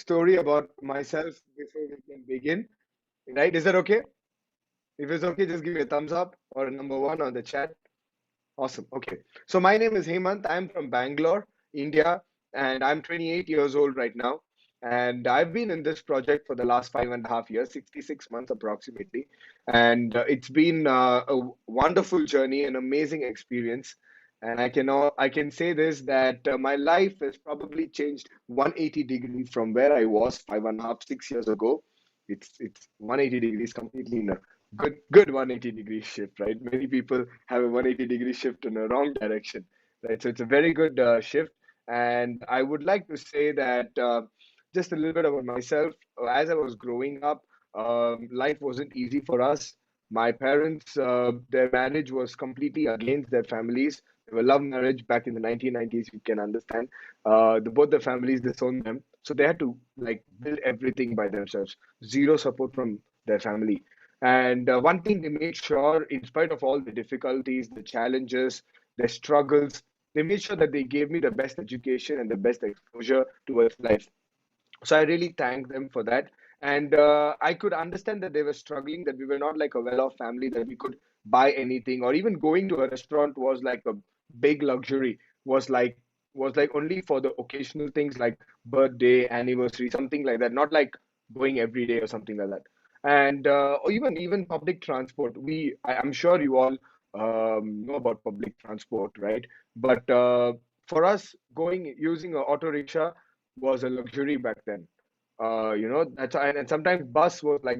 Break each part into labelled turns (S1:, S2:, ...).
S1: story about myself before we can begin. Right? Is that okay? If it's okay, just give me a thumbs up or a number one on the chat. Awesome. Okay. So my name is Hemant. I'm from Bangalore, India, and I'm 28 years old right now. And I've been in this project for the last 5.5 years, 66 months approximately. And it's been a wonderful journey, an amazing experience. And I can say this that my life has probably changed 180 degrees from where I was 5.5, 6 years ago. It's 180 degrees completely in a good 180 degree shift, right? Many people have a 180 degree shift in a wrong direction, right? So it's a very good shift. And I would like to say that just a little bit about myself. As I was growing up, life wasn't easy for us. My parents, their marriage was completely against their families. They were love marriage back in the 1990s. You can understand. Both the families disowned them, so they had to like build everything by themselves. Zero support from their family. And one thing they made sure, in spite of all the difficulties, the challenges, the struggles, they made sure that they gave me the best education and the best exposure towards life. So I really thank them for that. And I could understand that they were struggling, that we were not like a well-off family, that we could buy anything, or even going to a restaurant was like a big luxury, was like was like only for the occasional things like birthday, anniversary, something like that, not like going every day or something like that. And or even public transport. I'm sure you all know about public transport, right? But for us, going using an auto rickshaw was a luxury back then. That's and sometimes bus was like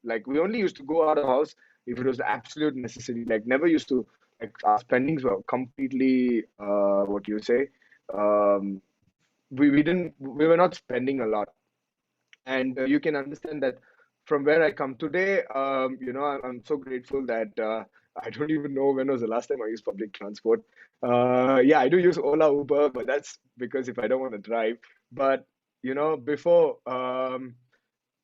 S1: like we only used to go out of house if it was the absolute necessity. Like never used to like our spendings were completely what do you say? Um, we were not spending a lot, and you can understand that from where I come today. I'm so grateful that I don't even know when was the last time I used public transport. Yeah, I do use Ola, Uber, but that's because if I don't want to drive. But before,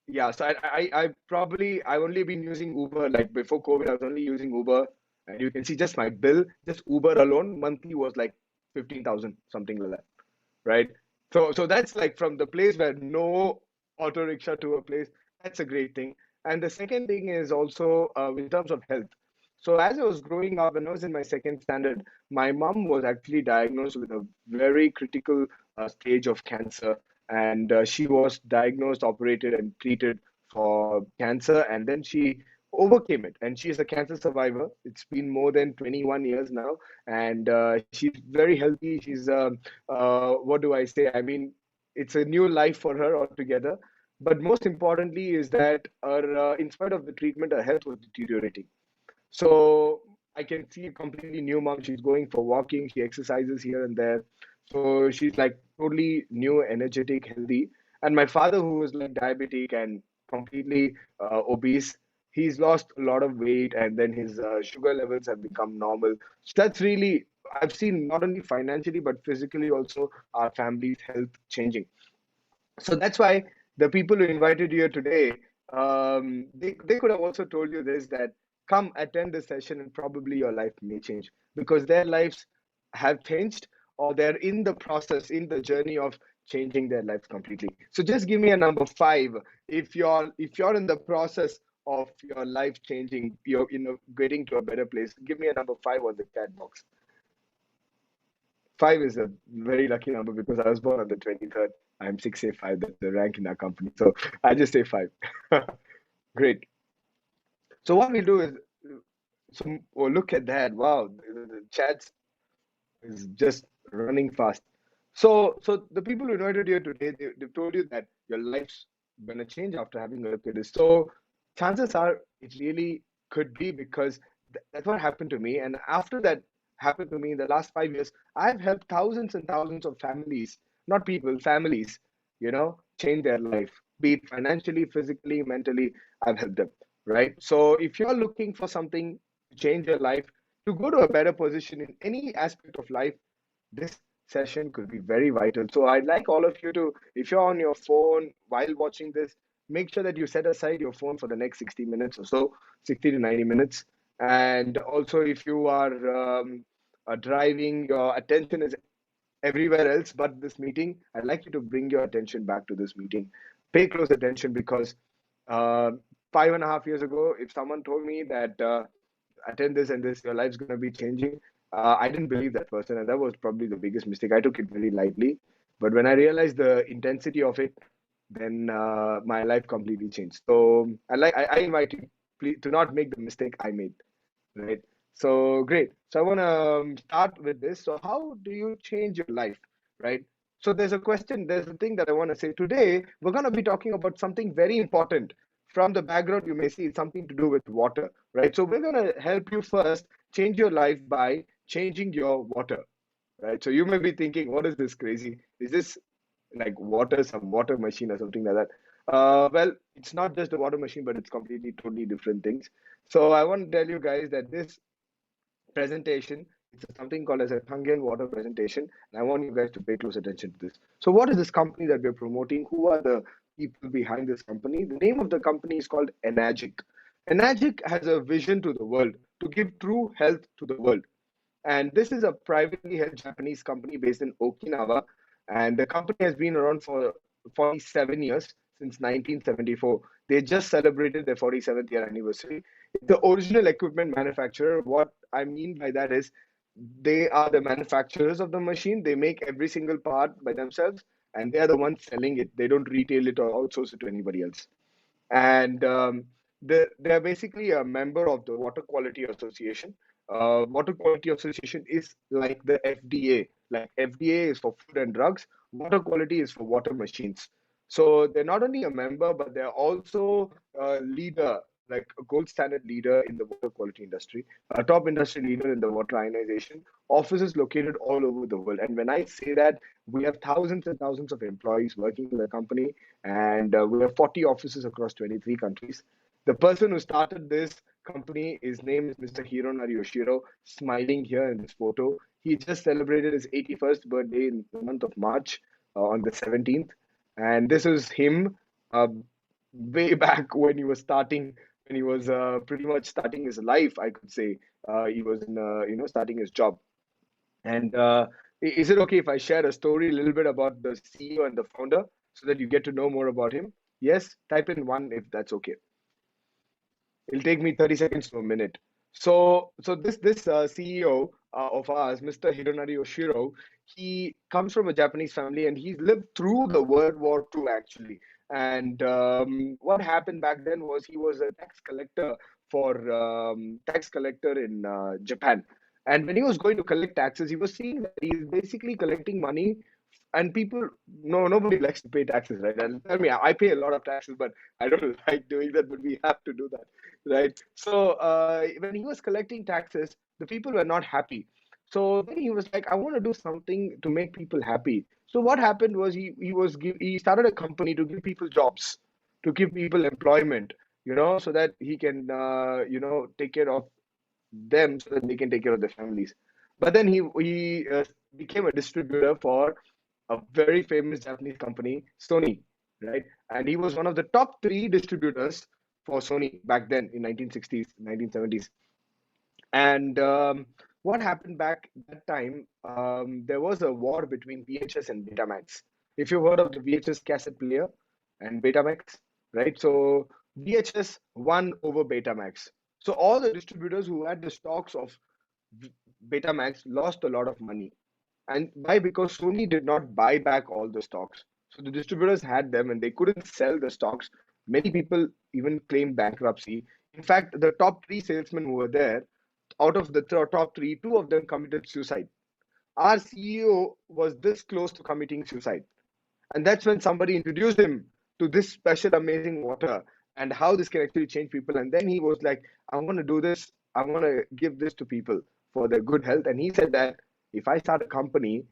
S1: yeah, so I probably I've only been using Uber like before COVID. I was only using Uber, and you can see just my bill, just Uber alone monthly was like 15,000, something like that, right? So that's like from the place where no auto rickshaw to a place. That's a great thing. And the second thing is also in terms of health. So as I was growing up, when I was in my second standard, my mom was actually diagnosed with a very critical stage of cancer, and she was diagnosed, operated, and treated for cancer, and then she overcame it. And she is a cancer survivor. It's been more than 21 years now, and she's very healthy. She's what do I say? I mean, it's a new life for her altogether. But most importantly is that in spite of the treatment, her health was deteriorating. So I can see a completely new mom. She's going for walking. She exercises here and there. So she's like totally new, energetic, healthy. And my father, who was like diabetic and completely obese, he's lost a lot of weight, and then his sugar levels have become normal. So that's really, I've seen not only financially but physically also our family's health changing. So that's why the people who invited you here today, they could have also told you this, that come attend this session and probably your life may change because their lives have changed, or they're in the process, in the journey of changing their lives completely. So just give me a number five if you're in the process of your life changing, you're getting to a better place. Give me a number five on the chat box. Five is a very lucky number because I was born on the 23rd. I'm 6A5, that's the rank in our company. So I just say five. Great. So what we'll do is, oh, look at that. Wow, the chat is just running fast. So the people who invited you today, they've told you that your life's gonna change after having a look at this. So chances are it really could be because that's what happened to me. And after that happened to me in the last 5 years, I've helped thousands and thousands of families, not people, families, change their life, be it financially, physically, mentally. I've helped them, right? So if you're looking for something to change your life, to go to a better position in any aspect of life, this session could be very vital. So I'd like all of you to, if you're on your phone while watching this, make sure that you set aside your phone for the next 60 minutes or so, 60 to 90 minutes. And also, if you are driving, your attention is everywhere else but this meeting, I'd like you to bring your attention back to this meeting. Pay close attention because uh, 5.5 years ago, if someone told me that attend this and this, your life's going to be changing, I didn't believe that person. And that was probably the biggest mistake. I took it very lightly. But when I realized the intensity of it, then my life completely changed. So I invite you please, to not make the mistake I made. Right. So great. So I want to start with this. So how do you change your life? Right. So there's a question, there's a thing that I want to say. Today, we're going to be talking about something very important. From the background, you may see it's something to do with water. Right. So we're going to help you first change your life by changing your water. Right. So you may be thinking, what is this crazy? Is this like water, some water machine or something like that? Well, it's not just a water machine, but it's completely, totally different things. So I want to tell you guys that this presentation. It's something called as a Kangen water presentation, and I want you guys to pay close attention to this. So, what is this company that we're promoting? Who are the people behind this company? The name of the company is called Enagic. Enagic has a vision to the world to give true health to the world. And this is a privately held Japanese company based in Okinawa. And the company has been around for 47 years, since 1974. They just celebrated their 47th year anniversary. It's the original equipment manufacturer. What I mean by that is they are the manufacturers of the machine. They make every single part by themselves, and they are the ones selling it. They don't retail it or outsource it to anybody else. And they're basically a member of the Water Quality Association. Water Quality Association is like the FDA. Like FDA is for food and drugs, water quality is for water machines. So they're not only a member, but they're also a leader, like a gold standard leader in the water quality industry, a top industry leader in the water ionization. Offices located all over the world. And when I say that, we have thousands and thousands of employees working in the company, and we have 40 offices across 23 countries. The person who started this company, his name is Mr. Hironari Yoshiro, smiling here in this photo. He just celebrated his 81st birthday in the month of March on the 17th. And this is him uh, way back when he was starting, when he was pretty much starting his life, I could say. He was in, starting his job. And is it okay if I share a story a little bit about the CEO and the founder so that you get to know more about him? Yes, type in one if that's okay. It'll take me 30 seconds to a minute. So this CEO of ours, Mr. Hironari Oshiro, he comes from a Japanese family and he's lived through the World War II actually. And what happened back then was he was a tax collector in Japan. And when he was going to collect taxes, he was seeing that he's basically collecting money, and people, no, nobody likes to pay taxes, right? And tell me, I pay a lot of taxes, but I don't like doing that, but we have to do that, right? So when he was collecting taxes, the people were not happy. So then he was like, I want to do something to make people happy. So what happened was he started a company to give people jobs, to give people employment, so that he can take care of them, so that they can take care of their families. But then he became a distributor for a very famous Japanese company, Sony, right? And he was one of the top three distributors for Sony back then in 1960s, 1970s. And what happened back that time, there was a war between VHS and Betamax. If you've heard of the VHS cassette player and Betamax, right? So VHS won over Betamax. So all the distributors who had the stocks of Betamax lost a lot of money. And why? Because Sony did not buy back all the stocks. So the distributors had them and they couldn't sell the stocks. Many people even claimed bankruptcy. In fact, the top three salesmen who were there, out of the top three, two of them committed suicide. Our CEO was this close to committing suicide. And that's when somebody introduced him to this special, amazing water and how this can actually change people. And then he was like, I want to do this. I want to give this to people for their good health. And he said that if I start a company,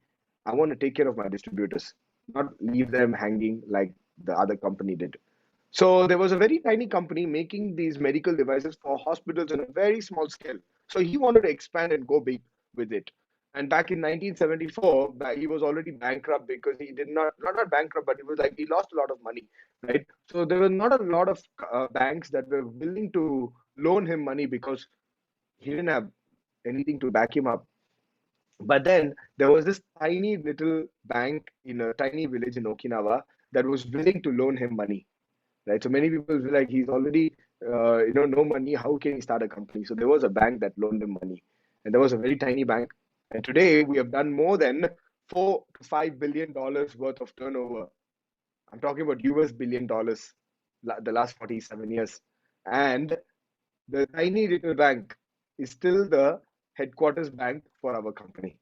S1: I want to take care of my distributors, not leave them hanging like the other company did. So there was a very tiny company making these medical devices for hospitals on a very small scale. So he wanted to expand and go big with it. And back in 1974, he was already bankrupt because he did not bankrupt, but he was like, he lost a lot of money, right? So there were not a lot of banks that were willing to loan him money because he didn't have anything to back him up. But then there was this tiny little bank in a tiny village in Okinawa that was willing to loan him money, right? So many people feel like he's already, no money. How can he start a company? So there was a bank that loaned him money, and there was a very tiny bank. And today we have done more than $4 to $5 billion worth of turnover. I'm talking about US billion dollars, the last 47 years. And the tiny little bank is still the headquarters bank for our company,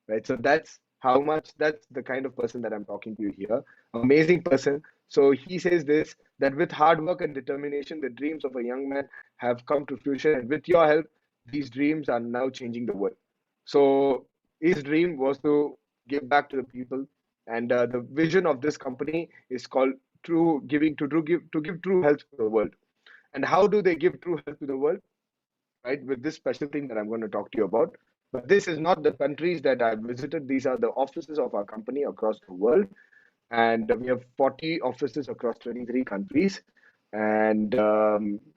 S1: right? So that's the kind of person that I'm talking to you here. Amazing person. So he says this, that with hard work and determination, the dreams of a young man have come to fruition, and with your help, these dreams are now changing the world. So his dream was to give back to the people, and the vision of this company is called True Giving to give true health to the world. And how do they give true health to the world? Right, with this special thing that I'm going to talk to you about. But this is not the countries that I've visited. These are the offices of our company across the world. And we have 40 offices across 23 countries. And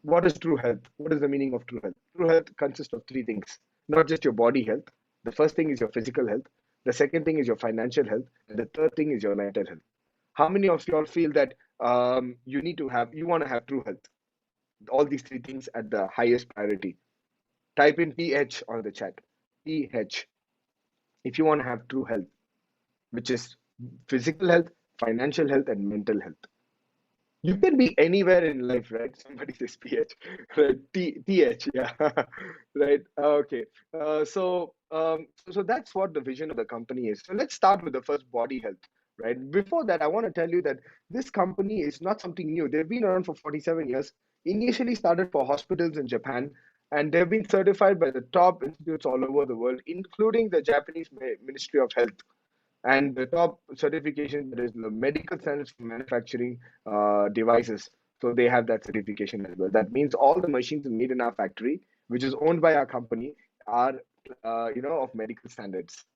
S1: what is true health? What is the meaning of true health? True health consists of three things, not just your body health. The first thing is your physical health. The second thing is your financial health. And the third thing is your mental health. How many of you all feel that you want to have true health? All these three things at the highest priority. Type in PH on the chat. PH. If you want to have true health, which is physical health, financial health, and mental health. You can be anywhere in life, right? Somebody says PH, right? TH, yeah, right. Okay. So that's what the vision of the company is. So let's start with the first, body health, right? Before that, I want to tell you that this company is not something new. They've been around for 47 years. Initially started for hospitals in Japan, and they've been certified by the top institutes all over the world, including the Japanese Ministry of Health, and the top certification, that is the medical standards for manufacturing devices. So they have that certification as well. That means all the machines made in our factory, which is owned by our company, are of medical standards.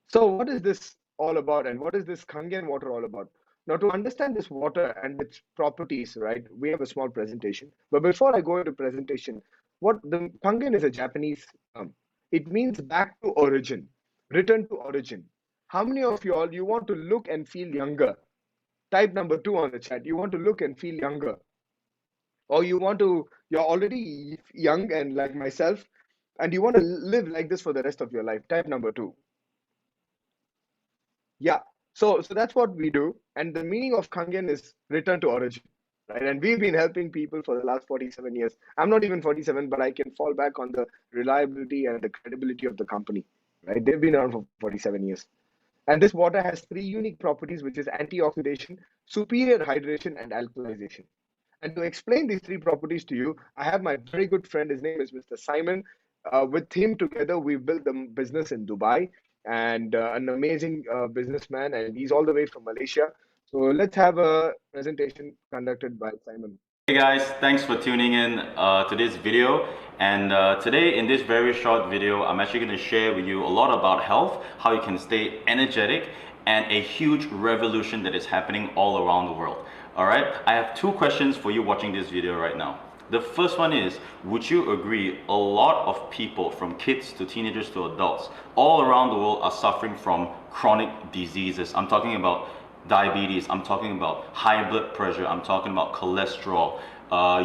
S1: So what is this all about, and what is this Kangen water all about? Now, to understand this water and its properties, right, we have a small presentation. But before I go into presentation, what the Kangen is a Japanese term. It means back to origin, return to origin. How many of you all you want to look and feel younger? Type number 2 on the chat. You want to look and feel younger, or you're already young and like myself, and you want to live like this for the rest of your life. Type number 2. Yeah. So that's what we do. And the meaning of Kangen is return to origin. Right. And we've been helping people for the last 47 years. I'm not even 47, but I can fall back on the reliability and the credibility of the company. Right. They've been around for 47 years. And this water has three unique properties, which is antioxidation, superior hydration, and alkalization. And to explain these three properties to you, I have my very good friend. His name is Mr. Simon. With him together, we built the business in Dubai, and an amazing businessman, and he's all the way from Malaysia. So let's have a presentation conducted by Simon.
S2: Hey guys, thanks for tuning in to this video. And today in this very short video, I'm actually going to share with you a lot about health, how you can stay energetic, and a huge revolution that is happening all around the world. Alright, I have two questions for you watching this video right now. The first one is, would you agree a lot of people, from kids to teenagers to adults, all around the world are suffering from chronic diseases? I'm talking about diabetes, I'm talking about high blood pressure, I'm talking about cholesterol,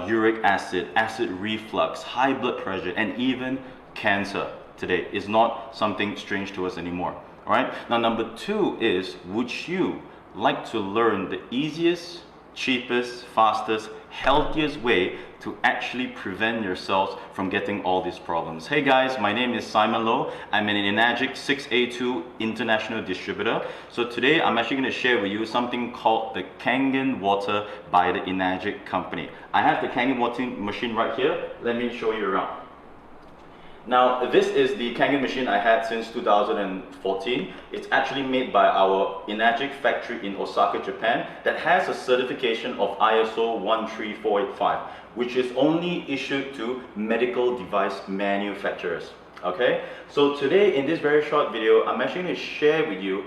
S2: uric acid, acid reflux, high blood pressure, and even cancer today is not something strange to us anymore. All right. Now, number two is, would you like to learn the easiest, cheapest, fastest, healthiest way to actually prevent yourselves from getting all these problems? Hey guys, my name is Simon Low. I'm an Enagic 6A2 international distributor. So today I'm actually going to share with you something called the Kangen water by the Enagic company. I have the Kangen water machine right here. Let me show you around. Now, this is the Kangen machine I had since 2014. It's actually made by our Enagic factory in Osaka, Japan, that has a certification of ISO 13485, which is only issued to medical device manufacturers. Okay, so today in this very short video, I'm actually going to share with you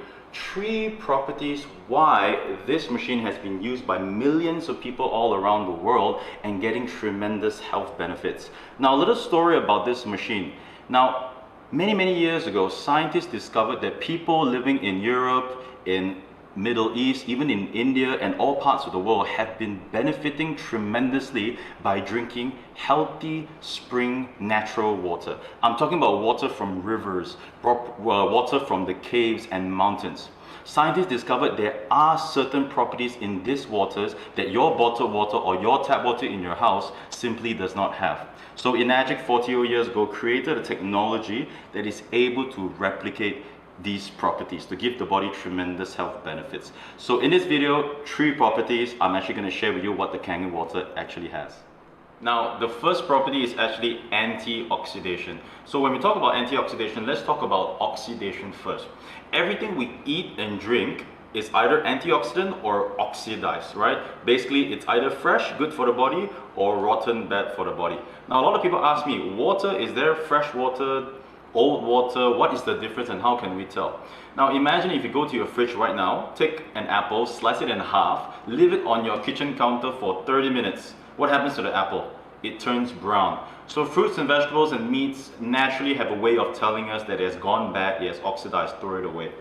S2: three properties why this machine has been used by millions of people all around the world and getting tremendous health benefits. Now, a little story about this machine. Now, Many years ago, scientists discovered that people living in Europe, in Middle East, even in India and all parts of the world have been benefiting tremendously by drinking healthy spring natural water. I'm talking about water from rivers, water from the caves and mountains. Scientists discovered there are certain properties in these waters that your bottled water or your tap water in your house simply does not have. So Enagic 40 years ago created a technology that is able to replicate these properties to give the body tremendous health benefits. So in this video, 3 properties, I'm actually going to share with you what the Kangen water actually has. Now, the first property is actually antioxidation. So when we talk about antioxidation, let's talk about oxidation first. Everything we eat and drink is either antioxidant or oxidized, right? Basically, it's either fresh, good for the body, or rotten, bad for the body. Now, a lot of people ask me, water, is there fresh water, old water? What is the difference and how can we tell? Now, imagine if you go to your fridge right now, take an apple, slice it in half, leave it on your kitchen counter for 30 minutes. What happens to the apple? It turns brown. So fruits and vegetables and meats naturally have a way of telling us that it has gone bad, it has oxidized, throw it away.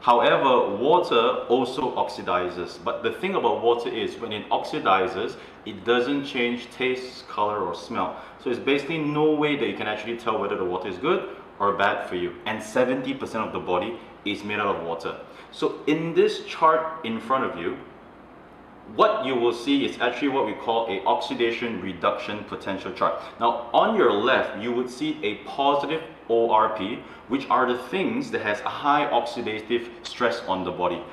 S2: However, water also oxidizes, but the thing about water is when it oxidizes, it doesn't change taste, color, or smell. So it's basically no way that you can actually tell whether the water is good or bad for you. And 70% of the body is made out of water. So in this chart in front of you, what you will see is actually what we call a oxidation reduction potential chart. Now on your left, you would see a positive ORP, which are the things that has a high oxidative stress on the body.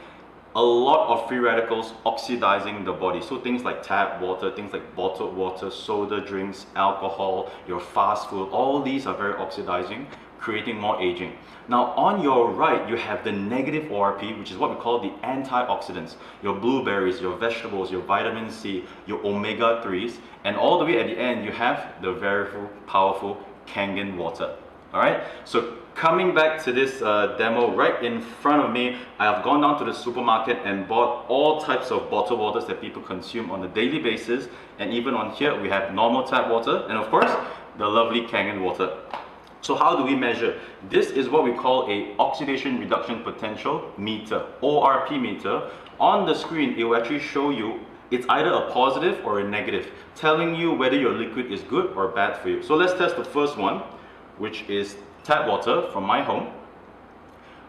S2: A lot of free radicals oxidizing the body. So things like tap water, things like bottled water, soda drinks, alcohol, your fast food, all these are very oxidizing, creating more aging. Now on your right, you have the negative ORP, which is what we call the antioxidants. Your blueberries, your vegetables, your vitamin C, your omega-3s, and all the way at the end, you have the very powerful Kangen water. All right, so coming back to this demo right in front of me, I have gone down to the supermarket and bought all types of bottled waters that people consume on a daily basis. And even on here, we have normal tap water and of course, the lovely Kangen water. So how do we measure? This is what we call a oxidation reduction potential meter, ORP meter. On the screen, it will actually show you it's either a positive or a negative, telling you whether your liquid is good or bad for you. So let's test the first one, which is tap water from my home.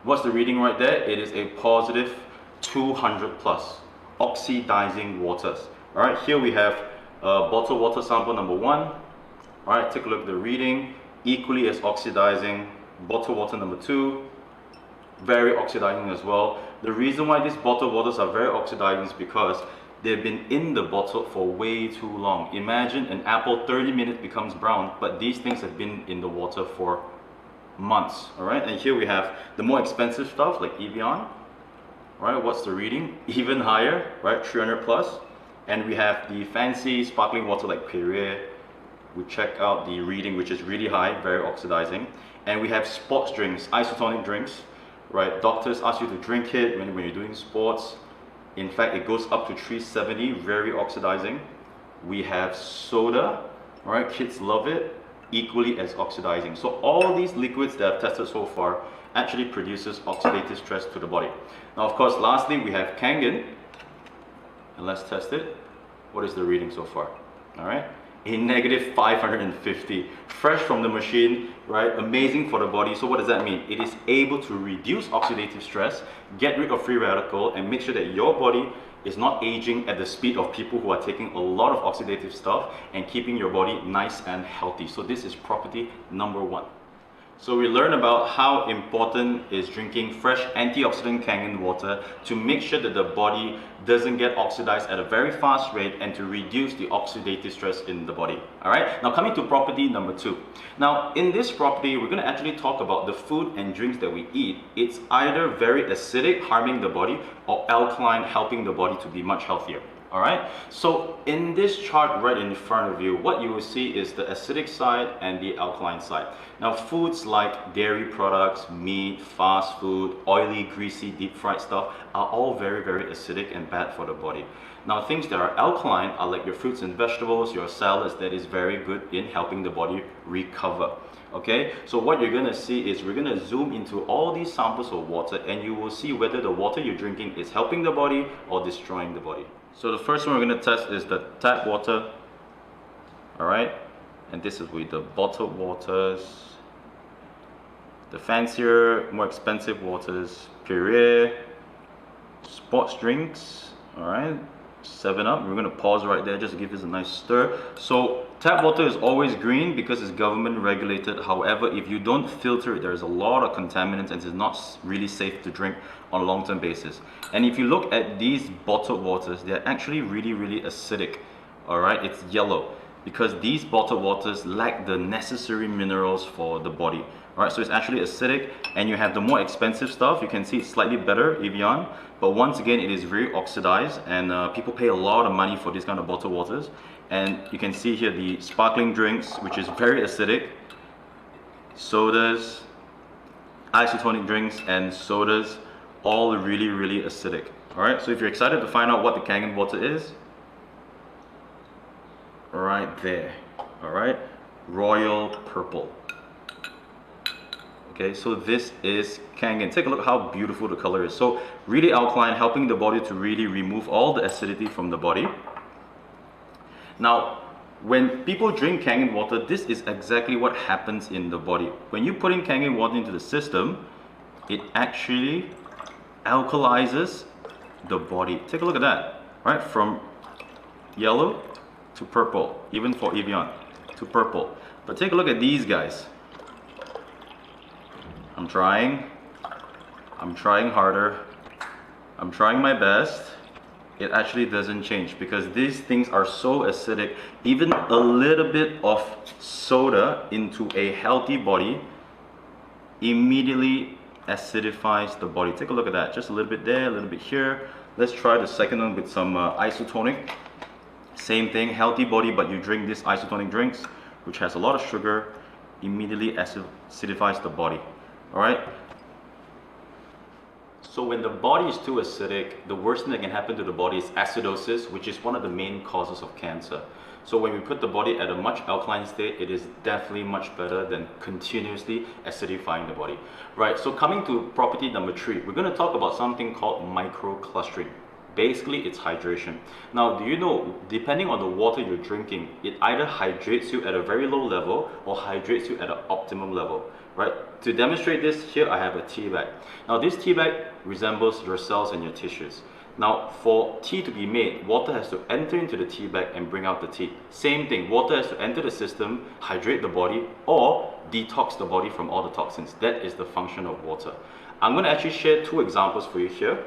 S2: What's the reading right there? It is a positive 200 plus, oxidizing waters. All right, here we have bottled water sample number 1. All right, take a look at the reading. Equally as oxidizing. Bottled water number 2, very oxidizing as well. The reason why these bottled waters are very oxidizing is because they've been in the bottle for way too long. Imagine an apple, 30 minutes becomes brown, but these things have been in the water for months. All right, and here we have the more expensive stuff like Evian. All right, what's the reading? Even higher, right, 300 plus. And we have the fancy sparkling water like Perrier. We check out the reading, which is really high, very oxidizing. And we have sports drinks, isotonic drinks, right? Doctors ask you to drink it when you're doing sports. In fact, it goes up to 370, very oxidizing. We have soda, right? Kids love it, equally as oxidizing. So all these liquids that I've tested so far actually produces oxidative stress to the body. Now, of course, lastly, we have Kangen. And let's test it. What is the reading so far? All right. A negative 550, fresh from the machine, right? Amazing for the body. So what does that mean? It is able to reduce oxidative stress, get rid of free radical, and make sure that your body is not aging at the speed of people who are taking a lot of oxidative stuff and keeping your body nice and healthy. So this is property number 1. So we learn about how important is drinking fresh antioxidant Kangen water to make sure that the body doesn't get oxidized at a very fast rate and to reduce the oxidative stress in the body. All right, now coming to property number 2. Now in this property, we're going to actually talk about the food and drinks that we eat. It's either very acidic, harming the body, or alkaline, helping the body to be much healthier. All right, so in this chart right in front of you, what you will see is the acidic side and the alkaline side. Now foods like dairy products, meat, fast food, oily, greasy, deep fried stuff are all very acidic and bad for the body. Now, things that are alkaline are like your fruits and vegetables, your salads, that is very good in helping the body recover. Okay, so what you're gonna see is we're gonna zoom into all these samples of water, and you will see whether the water you're drinking is helping the body or destroying the body. So the first one we're gonna test is the tap water. All right, and this is with the bottled waters, the fancier, more expensive waters, Perrier, sports drinks. All right, 7-Up. We're gonna pause right there just to give this a nice stir. So tap water is always green because it's government regulated. However, if you don't filter it, there's a lot of contaminants and it's not really safe to drink on a long-term basis. And if you look at these bottled waters, they're actually really acidic. All right, it's yellow because these bottled waters lack the necessary minerals for the body. All right, so it's actually acidic, and you have the more expensive stuff. You can see it's slightly better, Evian, but once again, it is very oxidized, and people pay a lot of money for these kind of bottled waters. And you can see here the sparkling drinks, which is very acidic, sodas, isotonic drinks, and sodas, all really acidic. All right, so if you're excited to find out what the Kangen water is, right there, all right, royal purple. Okay, so this is Kangen. Take a look how beautiful the color is. So really alkaline, helping the body to really remove all the acidity from the body. Now, when people drink Kangen water, this is exactly what happens in the body. When you put in Kangen water into the system, it actually alkalizes the body. Take a look at that, right? From yellow to purple, even for Evian, to purple. But take a look at these guys. I'm trying harder, I'm trying my best. It actually doesn't change because these things are so acidic. Even a little bit of soda into a healthy body immediately acidifies the body. Take a look at that, just a little bit there, a little bit here. Let's try the second one with some isotonic. Same thing, healthy body, but you drink these isotonic drinks, which has a lot of sugar, immediately acidifies the body. All right. So when the body is too acidic, the worst thing that can happen to the body is acidosis, which is one of the main causes of cancer. So when we put the body at a much alkaline state, it is definitely much better than continuously acidifying the body. Right, so coming to property number 3, we're going to talk about something called microclustering. Basically, it's hydration. Now, do you know, depending on the water you're drinking, it either hydrates you at a very low level or hydrates you at an optimum level, right? To demonstrate this, here I have a tea bag. Now, this tea bag resembles your cells and your tissues. Now, for tea to be made, water has to enter into the tea bag and bring out the tea. Same thing, water has to enter the system, hydrate the body, or detox the body from all the toxins. That is the function of water. I'm going to actually share 2 examples for you here.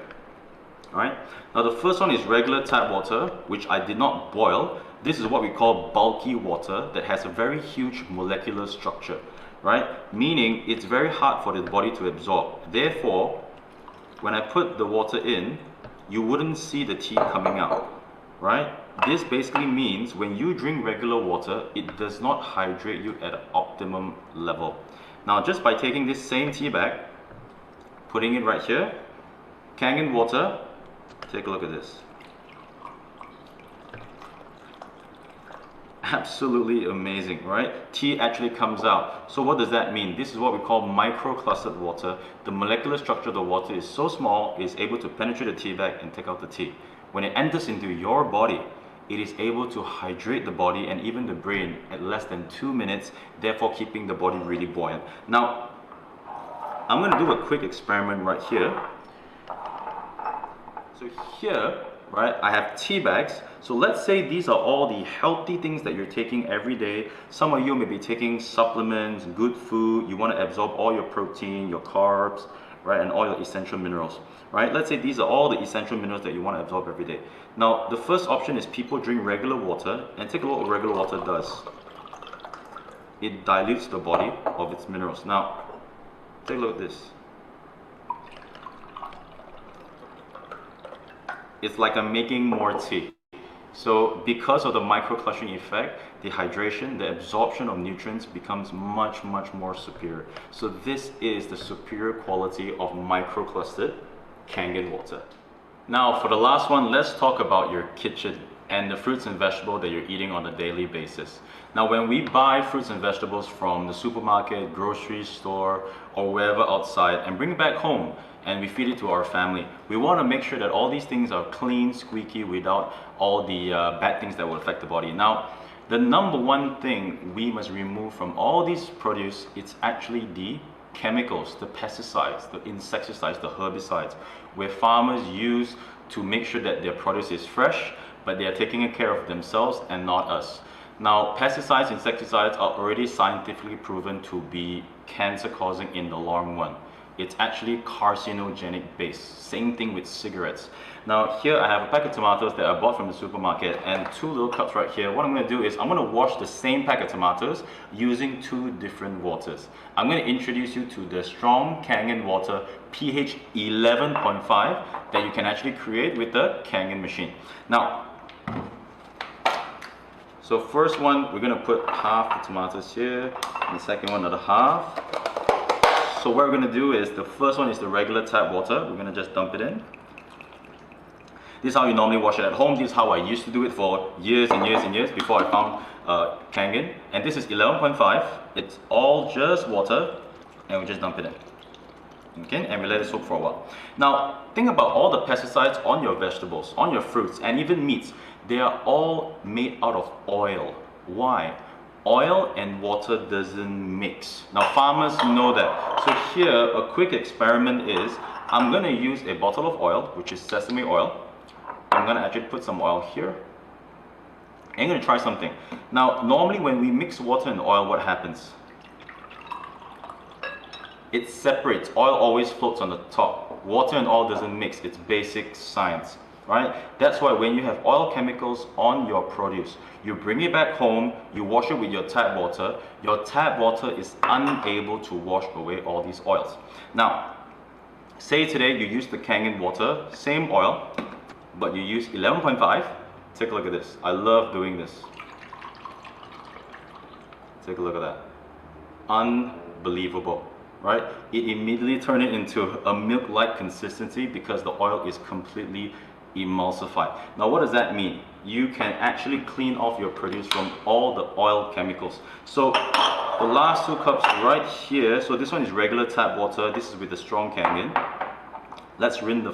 S2: Alright, now the first one is regular tap water, which I did not boil. This is what we call bulky water that has a very huge molecular structure, right? Meaning it's very hard for the body to absorb. Therefore, when I put the water in, you wouldn't see the tea coming out, right? This basically means when you drink regular water, it does not hydrate you at an optimum level. Now, just by taking this same tea bag, putting it right here, Kangen water, take a look at this. Absolutely amazing, right? Tea actually comes out. So what does that mean? This is what we call microclustered water. The molecular structure of the water is so small, it's able to penetrate the tea bag and take out the tea. When it enters into your body, it is able to hydrate the body and even the brain at less than 2 minutes, therefore keeping the body really buoyant. Now, I'm going to do a quick experiment right here. So here, right, I have tea bags. So let's say these are all the healthy things that you're taking every day. Some of you may be taking supplements, good food. You want to absorb all your protein, your carbs, right, and all your essential minerals, right? Let's say these are all the essential minerals that you want to absorb every day. Now, the first option is people drink regular water, and take a look at what regular water does. It dilutes the body of its minerals. Now, take a look at this. It's like I'm making more tea. So because of the microclustering effect, the hydration, the absorption of nutrients becomes much more superior. So this is the superior quality of microclustered Kangen water. Now, for the last one, let's talk about your kitchen and the fruits and vegetables that you're eating on a daily basis. Now, when we buy fruits and vegetables from the supermarket, grocery store, or wherever outside and bring it back home and we feed it to our family, we want to make sure that all these things are clean, squeaky, without all the bad things that will affect the body. Now, the number one thing we must remove from all these produce, it's actually the chemicals, the pesticides, the insecticides, the herbicides, where farmers use to make sure that their produce is fresh, but they are taking care of themselves and not us. Now, pesticides, insecticides are already scientifically proven to be cancer causing in the long run. It's actually carcinogenic based. Same thing with cigarettes. Now here I have a pack of tomatoes that I bought from the supermarket and two little cups right here. What I'm going to do is I'm going to wash the same pack of tomatoes using two different waters. I'm going to introduce you to the strong Kangen water pH 11.5 that you can actually create with the Kangen machine. Now, so first one, we're going to put half the tomatoes here, and the second one another half. So what we're going to do is, the first one is the regular tap water. We're going to just dump it in. This is how you normally wash it at home. This is how I used to do it for years and years and years before I found Kangen. And this is 11.5. It's all just water, and we just dump it in. Okay, and we let it soak for a while. Now, think about all the pesticides on your vegetables, on your fruits, and even meats. They are all made out of oil. Why? Oil and water doesn't mix. Now, farmers know that. So here, a quick experiment is, I'm going to use a bottle of oil, which is sesame oil. I'm going to actually put some oil here. And I'm going to try something. Now, normally when we mix water and oil, what happens? It separates. Oil always floats on the top. Water and oil doesn't mix. It's basic science, right? That's why when you have oil chemicals on your produce, you bring it back home, you wash it with your tap water is unable to wash away all these oils. Now, say today you use the Kangen water, same oil, but you use 11.5. Take a look at this. I love doing this. Take a look at that. Unbelievable. Right? It immediately turned it into a milk-like consistency because the oil is completely emulsified. Now, what does that mean? You can actually clean off your produce from all the oil chemicals. So the last two cups right here, so this one is regular tap water, this is with the strong Kangen. Let's rinse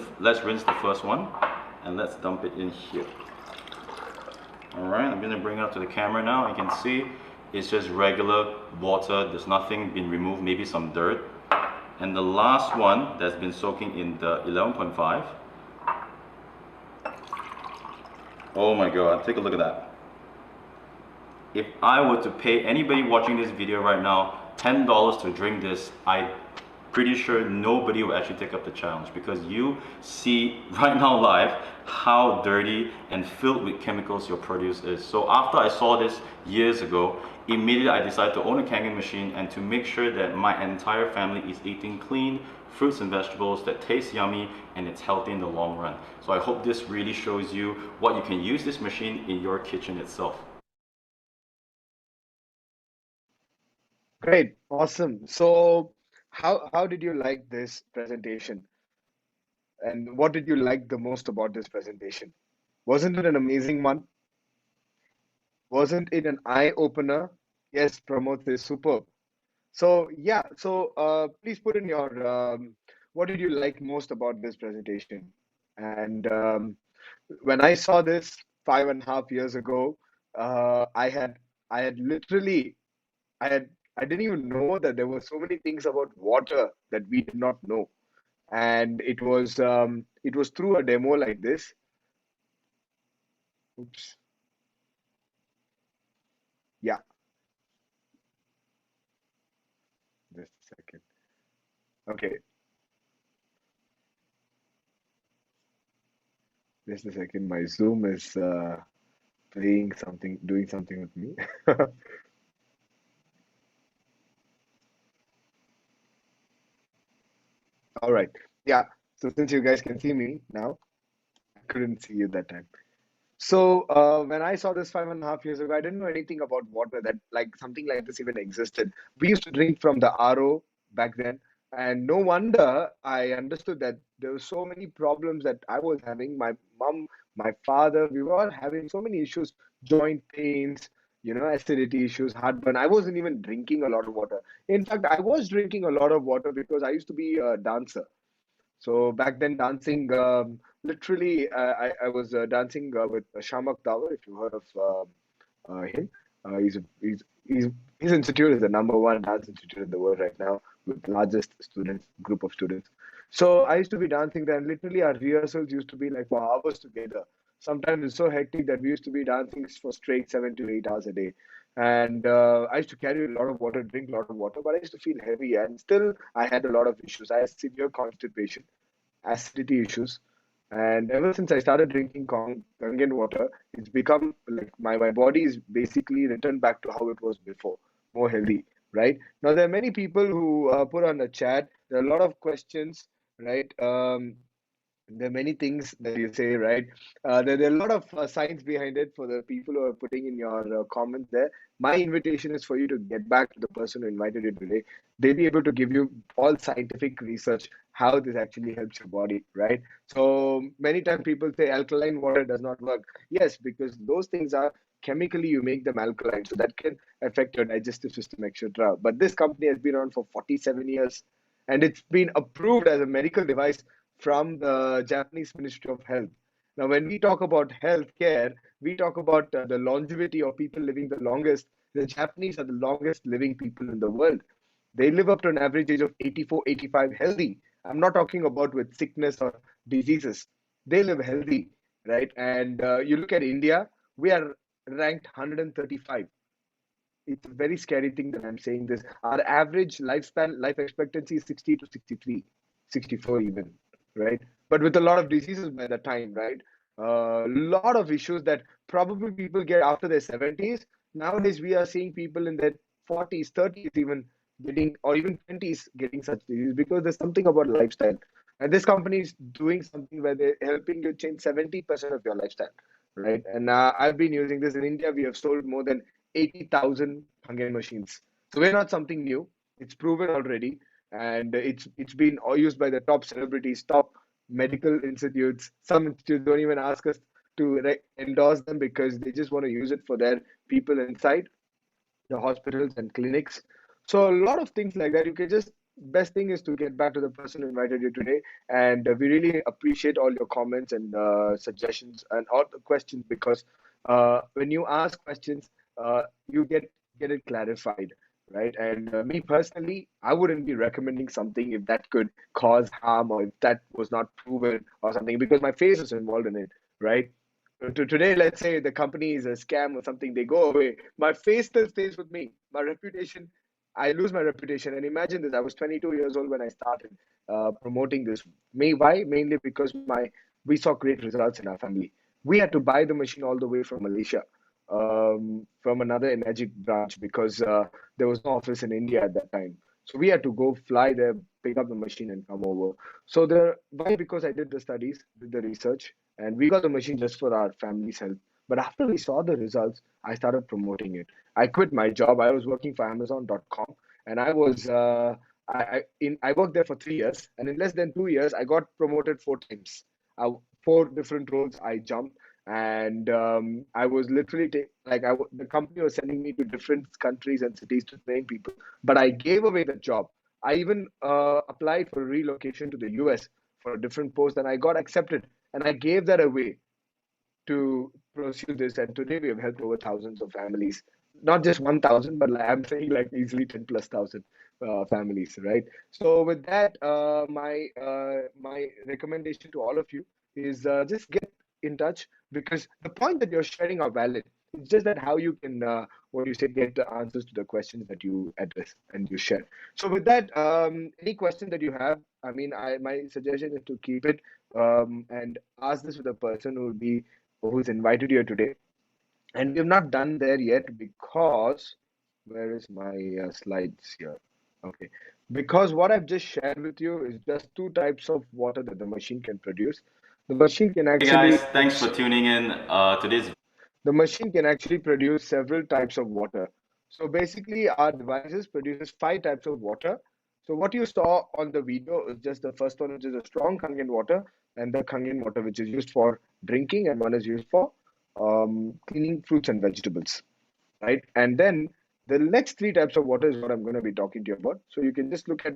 S2: the first one and let's dump it in here. Alright, I'm going to bring it up to the camera now. You can see it's just regular water. There's nothing been removed, maybe some dirt. And the last one that's been soaking in the 11.5. Oh my god, take a look at that. If I were to pay anybody watching this video right now $10 to drink this, I'm pretty sure nobody will actually take up the challenge, because you see right now live how dirty and filled with chemicals your produce is. So after I saw this years ago, immediately I decided to own a Kangen machine and to make sure that my entire family is eating clean fruits and vegetables that taste yummy and it's healthy in the long run. So I hope this really shows you what you can use this machine in your kitchen itself.
S1: Great, awesome. So, how did you like this presentation? And what did you like the most about this presentation? Wasn't it an amazing one? Wasn't it an eye opener? Yes, Pramod is superb. So yeah, so please put in your what did you like most about this presentation? And when I saw this 5.5 years ago, I had literally I had I didn't even know that there were so many things about water that we did not know. And it was through a demo like this. Oops. Yeah, just a second. Okay, just a second. My Zoom is playing something, doing something with me. All right. Yeah. So since you guys can see me now, I couldn't see you that time. So when I saw this 5.5 years ago, I didn't know anything about water, that like something like this even existed. We used to drink from the RO back then, And no wonder I understood that there were so many problems that I was having. My mom, my father, we were all having so many issues, joint pains, acidity issues, heartburn. I wasn't even drinking a lot of water. In fact, I was drinking a lot of water because I used to be a dancer. So back then, dancing, literally, I was dancing with Shamak Dawar, if you heard of him. He's his institute is the number one dance institute in the world right now, with largest students group of students. So I used to be dancing there, and literally our rehearsals used to be like for hours together. Sometimes it's so hectic that we used to be dancing for straight 7 to 8 hours a day. And I used to carry a lot of water, drink a lot of water, but I used to feel heavy, and still I had a lot of issues. I had severe constipation, acidity issues. And ever since I started drinking Kangen water, it's become like my body is basically returned back to how it was before, more healthy, right? Now, there are many people who put on the chat, there are a lot of questions, right? There are many things that you say, right? There are a lot of science behind it for the people who are putting in your comments there. My invitation is for you to get back to the person who invited you today. They'll be able to give you all scientific research how this actually helps your body, right? So many times people say alkaline water does not work. Yes, because those things are chemically you make them alkaline, so that can affect your digestive system, etc. But this company has been around for 47 years, and it's been approved as a medical device from the Japanese Ministry of Health. Now, when we talk about healthcare, we talk about the longevity of people living the longest. The Japanese are the longest living people in the world. They live up to an average age of 84, 85 healthy. I'm not talking about with sickness or diseases. They live healthy, right? And you look at India, we are ranked 135. It's a very scary thing that I'm saying this. Our average lifespan, life expectancy is 60 to 63, 64 even, right? But with a lot of diseases by the time, right? A lot of issues that probably people get after their 70s. Nowadays, we are seeing people in their 40s, 30s even getting, or even 20s getting such disease because there's something about lifestyle. And this company is doing something where they're helping you change 70% of your lifestyle, right? And I've been using this in India. We have sold more than 80,000 Kangen machines. So we're not something new. It's proven already, and it's been all used by the top celebrities, top medical institutes. Some institutes don't even ask us to endorse them because they just want to use it for their people inside the hospitals and clinics. So a lot of things like that. You can just best thing is to get back to the person who invited you today, and we really appreciate all your comments and suggestions and all the questions because when you ask questions, you get it clarified, right? And me personally, I wouldn't be recommending something if that could cause harm or if that was not proven or something because my face is involved in it, right? Today, let's say the company is a scam or something, they go away. My face still stays with me. My reputation, I lose my reputation. And imagine this: I was 22 years old when I started promoting this. Why? Mainly because we saw great results in our family. We had to buy the machine all the way from Malaysia, from another Enagic branch because there was no office in India at that time. So we had to go fly there, pick up the machine, and come over. So why? Because I did the studies, did the research, and we got the machine just for our family's health. But after we saw the results, I started promoting it. I quit my job. I was working for Amazon.com, and I worked there for 3 years, and in less than 2 years, I got promoted 4 times. Uh, 4 different roles I jumped, and I was literally the company was sending me to different countries and cities to train people, but I gave away the job. I even applied for relocation to the US for a different post, and I got accepted, and I gave that away to pursue this. And today we have helped over thousands of families, not just 1,000, but I'm saying like easily 10 plus thousand families, right? So with that, my recommendation to all of you is just get in touch because the point that you're sharing are valid. It's just that how you can, what you say, get the answers to the questions that you address and you share. So with that, any question that you have, I mean, my suggestion is to keep it and ask this with a person who's invited you today. And we have not done there yet because where is my slides here? Okay. Because what I've just shared with you is just two types of water that the machine can produce. The machine can
S2: Hey guys,
S1: actually
S2: thanks for tuning in. Today's
S1: the machine can actually produce several types of water. So basically, our devices produces 5 types of water. So what you saw on the video is just the first one, which is a strong Kangen water, and the Kangen water, which is used for drinking, and one is used for cleaning fruits and vegetables, right? And then the next three types of water is what I'm going to be talking to you about. So you can just look at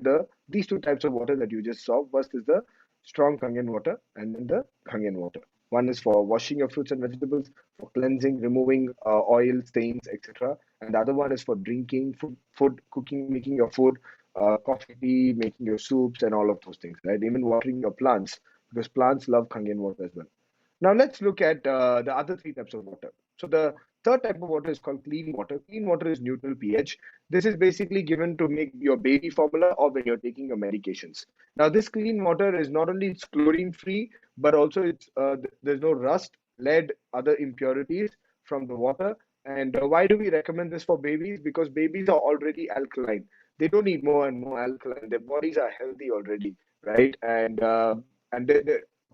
S1: these two types of water that you just saw. First is the strong Kangen water, and then the Kangen water. One is for washing your fruits and vegetables, for cleansing, removing oil stains, etc. And the other one is for drinking, food cooking, making your food, coffee, tea, making your soups, and all of those things, right? Even watering your plants, because plants love Kangen water as well. Now let's look at the other three types of water. So the third type of water is called clean water. Clean water is neutral pH. This is basically given to make your baby formula or when you're taking your medications. Now this clean water is not only it's chlorine free, but also there's no rust, lead, other impurities from the water. And why do we recommend this for babies? Because babies are already alkaline. They don't need more and more alkaline. Their bodies are healthy already, right? And they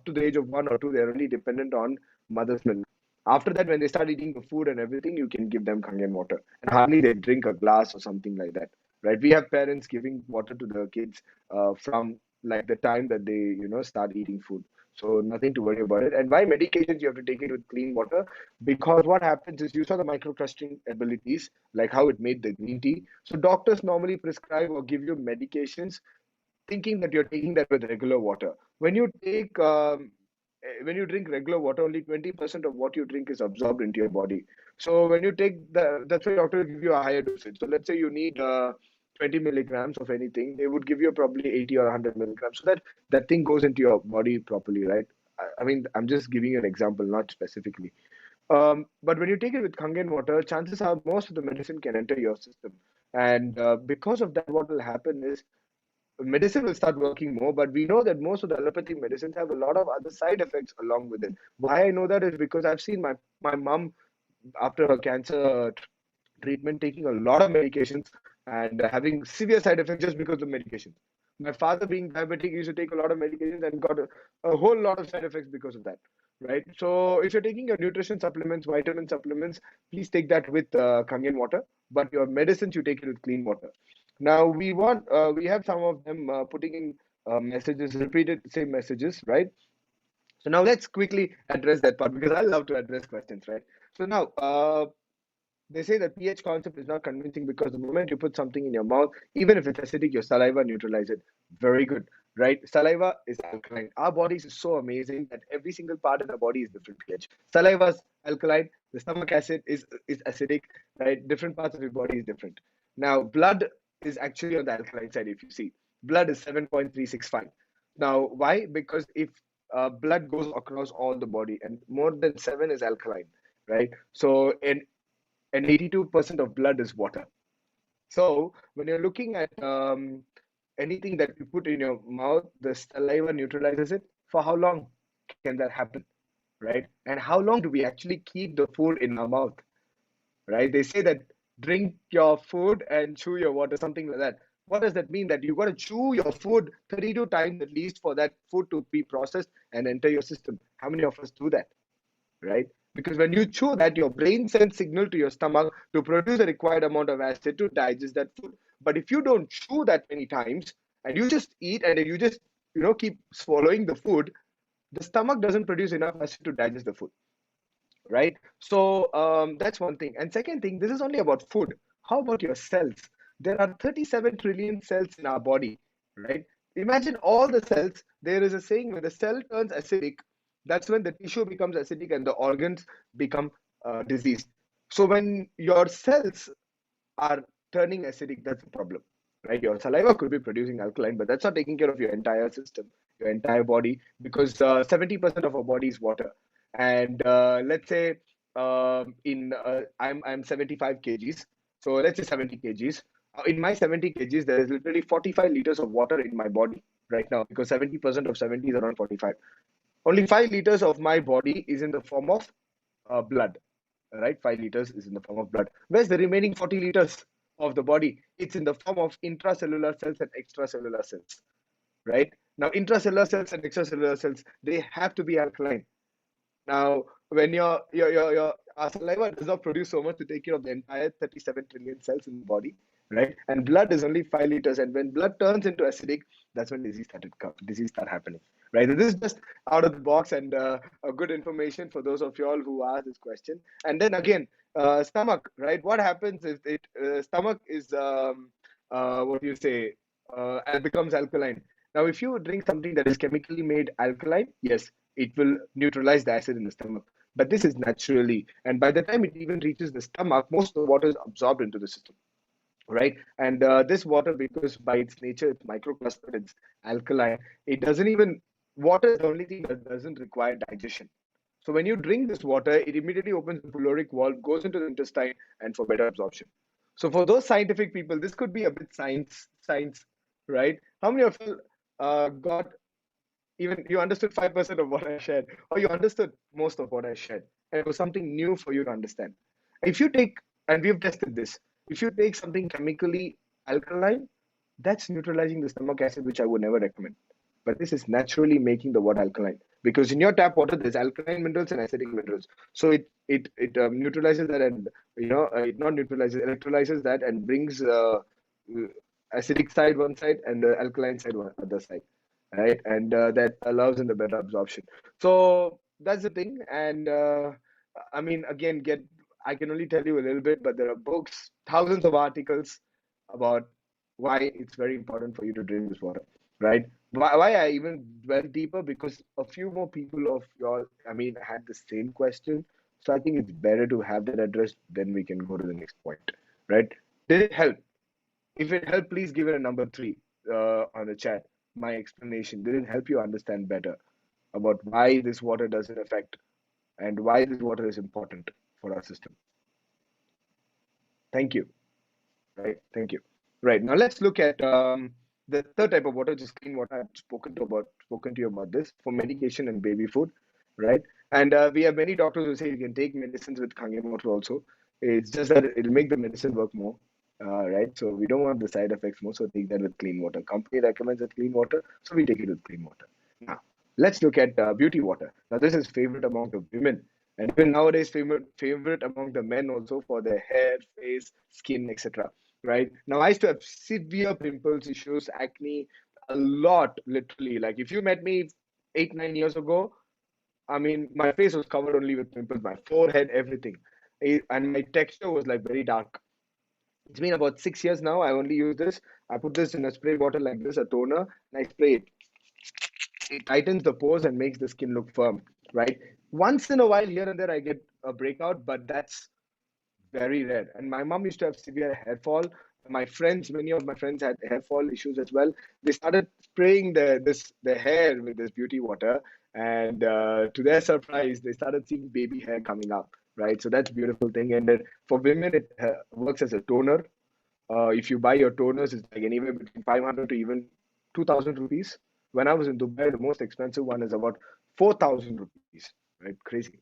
S1: to the age of 1 or 2, they're really dependent on mother's milk. After that, when they start eating the food and everything, you can give them Kangen water. And hardly they drink a glass or something like that, right? We have parents giving water to the kids from like the time that they start eating food. So nothing to worry about it. And why medications you have to take it with clean water? Because what happens is you saw the microcrusting abilities, like how it made the green tea. So doctors normally prescribe or give you medications thinking that you're taking that with regular water. When you take when you drink regular water, only 20% of what you drink is absorbed into your body. So when you take that's why doctor will give you a higher dosage. So let's say you need 20 milligrams of anything, they would give you probably 80 or 100 milligrams, so that that thing goes into your body properly, right? I mean, I'm just giving you an example, not specifically. But when you take it with Kangen water, chances are most of the medicine can enter your system. And because of that, what will happen is medicine will start working more, but we know that most of the allopathic medicines have a lot of other side effects along with it. Why I know that is because I've seen my mom after her cancer treatment taking a lot of medications and having severe side effects just because of medications. My father, being diabetic, used to take a lot of medications and got a whole lot of side effects because of that. Right. So if you're taking your nutrition supplements, vitamin supplements, please take that with Kangen water. But your medicines, you take it with clean water. Now we have some of them putting in messages, repeated same messages, right? So now let's quickly address that part because I love to address questions, right? So now they say that pH concept is not convincing because the moment you put something in your mouth, even if it's acidic, your saliva neutralize it. Very good, right? Saliva is alkaline. Our bodies is so amazing that every single part of the body is different pH. Saliva is alkaline. The stomach acid is acidic, right? Different parts of your body is different. Now, blood is actually on the alkaline side. If you see, blood is 7.365. Now, why? Because if blood goes across all the body, and more than 7 is alkaline, right? So, and 82% of blood is water. So when you're looking at anything that you put in your mouth, the saliva neutralizes it. For how long can that happen, right? And how long do we actually keep the food in our mouth, right? They say that drink your food and chew your water, something like that. What does that mean? That you got to chew your food 32 times at least for that food to be processed and enter your system. How many of us do that? Right? Because when you chew that, your brain sends signal to your stomach to produce the required amount of acid to digest that food. But if you don't chew that many times and you just eat and you just keep swallowing the food, the stomach doesn't produce enough acid to digest the food, right? So that's one thing. And second thing, this is only about food. How about your cells? There are 37 trillion cells in our body, right? Imagine all the cells. There is a saying when the cell turns acidic, that's when the tissue becomes acidic and the organs become diseased. So when your cells are turning acidic, that's a problem, right? Your saliva could be producing alkaline, but that's not taking care of your entire system, your entire body, because 70% of our body is water. And let's say I'm 75 kgs, so let's say 70 kgs. In my 70 kgs, there is literally 45 liters of water in my body right now because 70% of 70 is around 45. Only 5 liters of my body is in the form of blood, right? 5 liters is in the form of blood. Where's the remaining 40 liters of the body? It's in the form of intracellular cells and extracellular cells, right? Now, intracellular cells and extracellular cells, they have to be alkaline. Now, when our saliva does not produce so much to take care of the entire 37 trillion cells in the body, right? And blood is only 5 liters. And when blood turns into acidic, that's when disease start happening, right? This is just out of the box and a good information for those of y'all who asked this question. And then again, stomach, right? What happens is stomach is what do you say? And becomes alkaline. Now, if you drink something that is chemically made alkaline, yes, it will neutralize the acid in the stomach. But this is naturally, and by the time it even reaches the stomach, most of the water is absorbed into the system, right? And this water, because by its nature, it's microclustered, it's alkaline, it doesn't even, water is the only thing that doesn't require digestion. So when you drink this water, it immediately opens the pyloric valve, goes into the intestine, and for better absorption. So for those scientific people, this could be a bit science, right? How many of you got even you understood 5% of what I shared, or you understood most of what I shared, and it was something new for you to understand. If you take, and we've tested this, if you take something chemically alkaline, that's neutralizing the stomach acid, which I would never recommend. But this is naturally making the water alkaline because in your tap water there's alkaline minerals and acidic minerals. So it neutralizes that, and it not neutralizes, electrolyzes that, and brings acidic side one side and the alkaline side one other side, right? And that allows in the better absorption. So that's the thing. And I mean, again, get I can only tell you a little bit, but there are books, thousands of articles about why it's very important for you to drink this water, right? Why I even went deeper, because a few more people of y'all, I mean, had the same question. So I think it's better to have that addressed, then we can go to the next point, right? Did it help? If it helped, please give it a number three on the chat. My explanation did it help you understand better about why this water doesn't affect and why this water is important for our system. Thank you. Right. Thank you. Right. Now let's look at the third type of water, which is clean water. I've spoken to you about this for medication and baby food, right? And we have many doctors who say you can take medicines with Kangen water also. It's just that it'll make the medicine work more, right? So we don't want the side effects more, so take that with clean water. Company recommends it clean water, so we take it with clean water. Now let's look at beauty water. Now this is favorite among the women, and even nowadays favorite among the men also for their hair, face, skin, etc. Right now, I used to have severe pimples issues, acne, a lot, literally. Like if you met me 8, 9 years ago, I mean, my face was covered only with pimples, my forehead, everything. And my texture was like very dark. It's been about 6 years now. I only use this. I put this in a spray bottle like this, a toner, and I spray it. It tightens the pores and makes the skin look firm, right? Once in a while, here and there, I get a breakout, but that's very rare. And my mom used to have severe hair fall. Many of my friends had hair fall issues as well. They started spraying their hair with this beauty water, and to their surprise, they started seeing baby hair coming up. Right, so that's a beautiful thing. And then for women, it works as a toner. If you buy your toners, it's like anywhere between 500 to even 2,000 rupees. When I was in Dubai, the most expensive one is about 4,000 rupees. Right, crazy.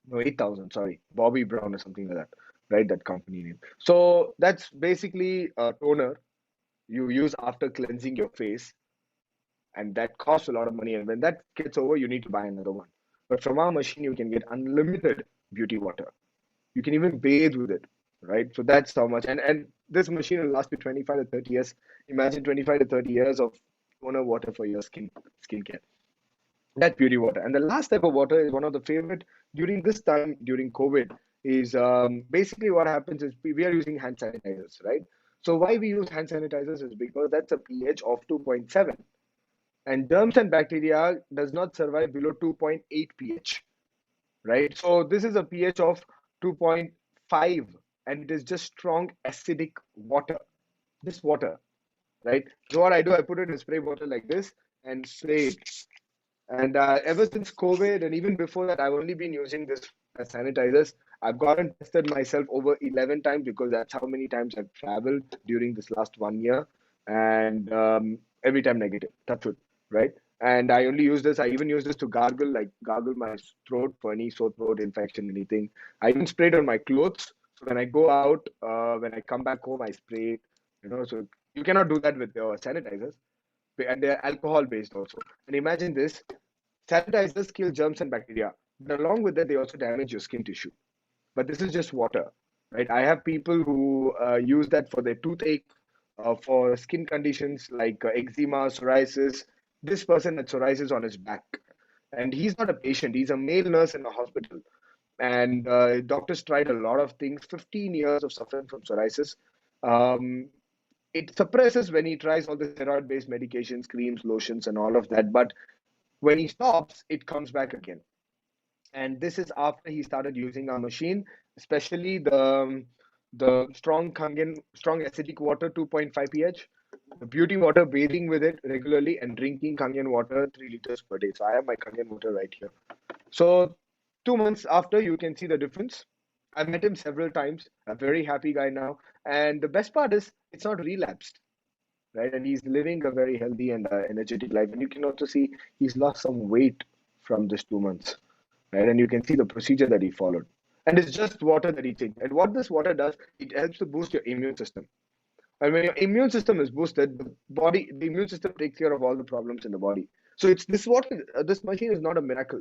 S1: No, 8,000, sorry. Bobby Brown or something like that, right? That company name. So that's basically a toner you use after cleansing your face, and that costs a lot of money. And when that gets over, you need to buy another one. But from our machine, you can get unlimited beauty water. You can even bathe with it, right? So that's how much. And this machine will last you 25 to 30 years. Imagine 25 to 30 years of toner water for your skincare. That beauty water. And the last type of water is one of the favorite during this time, during COVID, is basically what happens is we are using hand sanitizers, right? So why we use hand sanitizers is because that's a pH of 2.7. And germs and bacteria does not survive below 2.8 pH, right? So this is a pH of 2.5, and it is just strong acidic water. This water, right? So what I do, I put it in a spray bottle like this and spray it. And ever since COVID, and even before that, I've only been using this as sanitizers. I've gotten tested myself over 11 times because that's how many times I've traveled during this last 1 year. And every time negative. That's it, right? And I only use this. I even use this to gargle, like gargle my throat for any sore throat infection, anything. I even spray it on my clothes. So when I go out, when I come back home, I spray it. So you cannot do that with your sanitizers, and they're alcohol based also. And imagine this: sanitizers kill germs and bacteria, But along with that, they also damage your skin tissue. But this is just water, right? I have people who use that for their toothache, for skin conditions like eczema, psoriasis. This person had psoriasis on his back, and he's not a patient. He's a male nurse in a hospital, and doctors tried a lot of things. 15 years of suffering from psoriasis. Um, it suppresses when he tries all the steroid-based medications, creams, lotions, and all of that. But when he stops, it comes back again. And this is after he started using our machine, especially the strong Kangen, strong acidic water, 2.5 pH, the beauty water, bathing with it regularly, and drinking Kangen water 3 liters per day. So I have my Kangen water right here. So 2 months after, you can see the difference. I've met him several times. A very happy guy now. And the best part is, it's not relapsed, right? And he's living a very healthy and energetic life. And you can also see he's lost some weight from this 2 months, right? And you can see the procedure that he followed. And it's just water that he takes. And what this water does, it helps to boost your immune system. And when your immune system is boosted, the immune system takes care of all the problems in the body. So it's this water, this machine is not a miracle.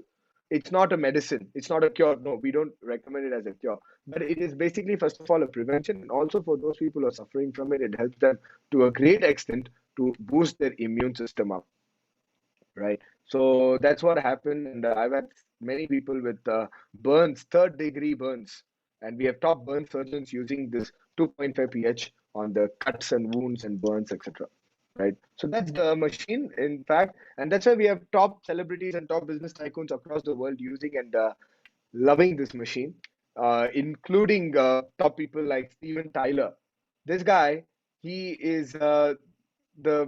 S1: It's not a medicine. It's not a cure. No, we don't recommend it as a cure. But it is basically, first of all, a prevention. And also for those people who are suffering from it, it helps them to a great extent to boost their immune system up, right? So that's what happened. And I've had many people with burns, third degree burns. And we have top burn surgeons using this 2.5 pH on the cuts and wounds and burns, etc. Right. So that's the machine, in fact. And that's why we have top celebrities and top business tycoons across the world using and loving this machine, including top people like Steven Tyler. This guy, he is the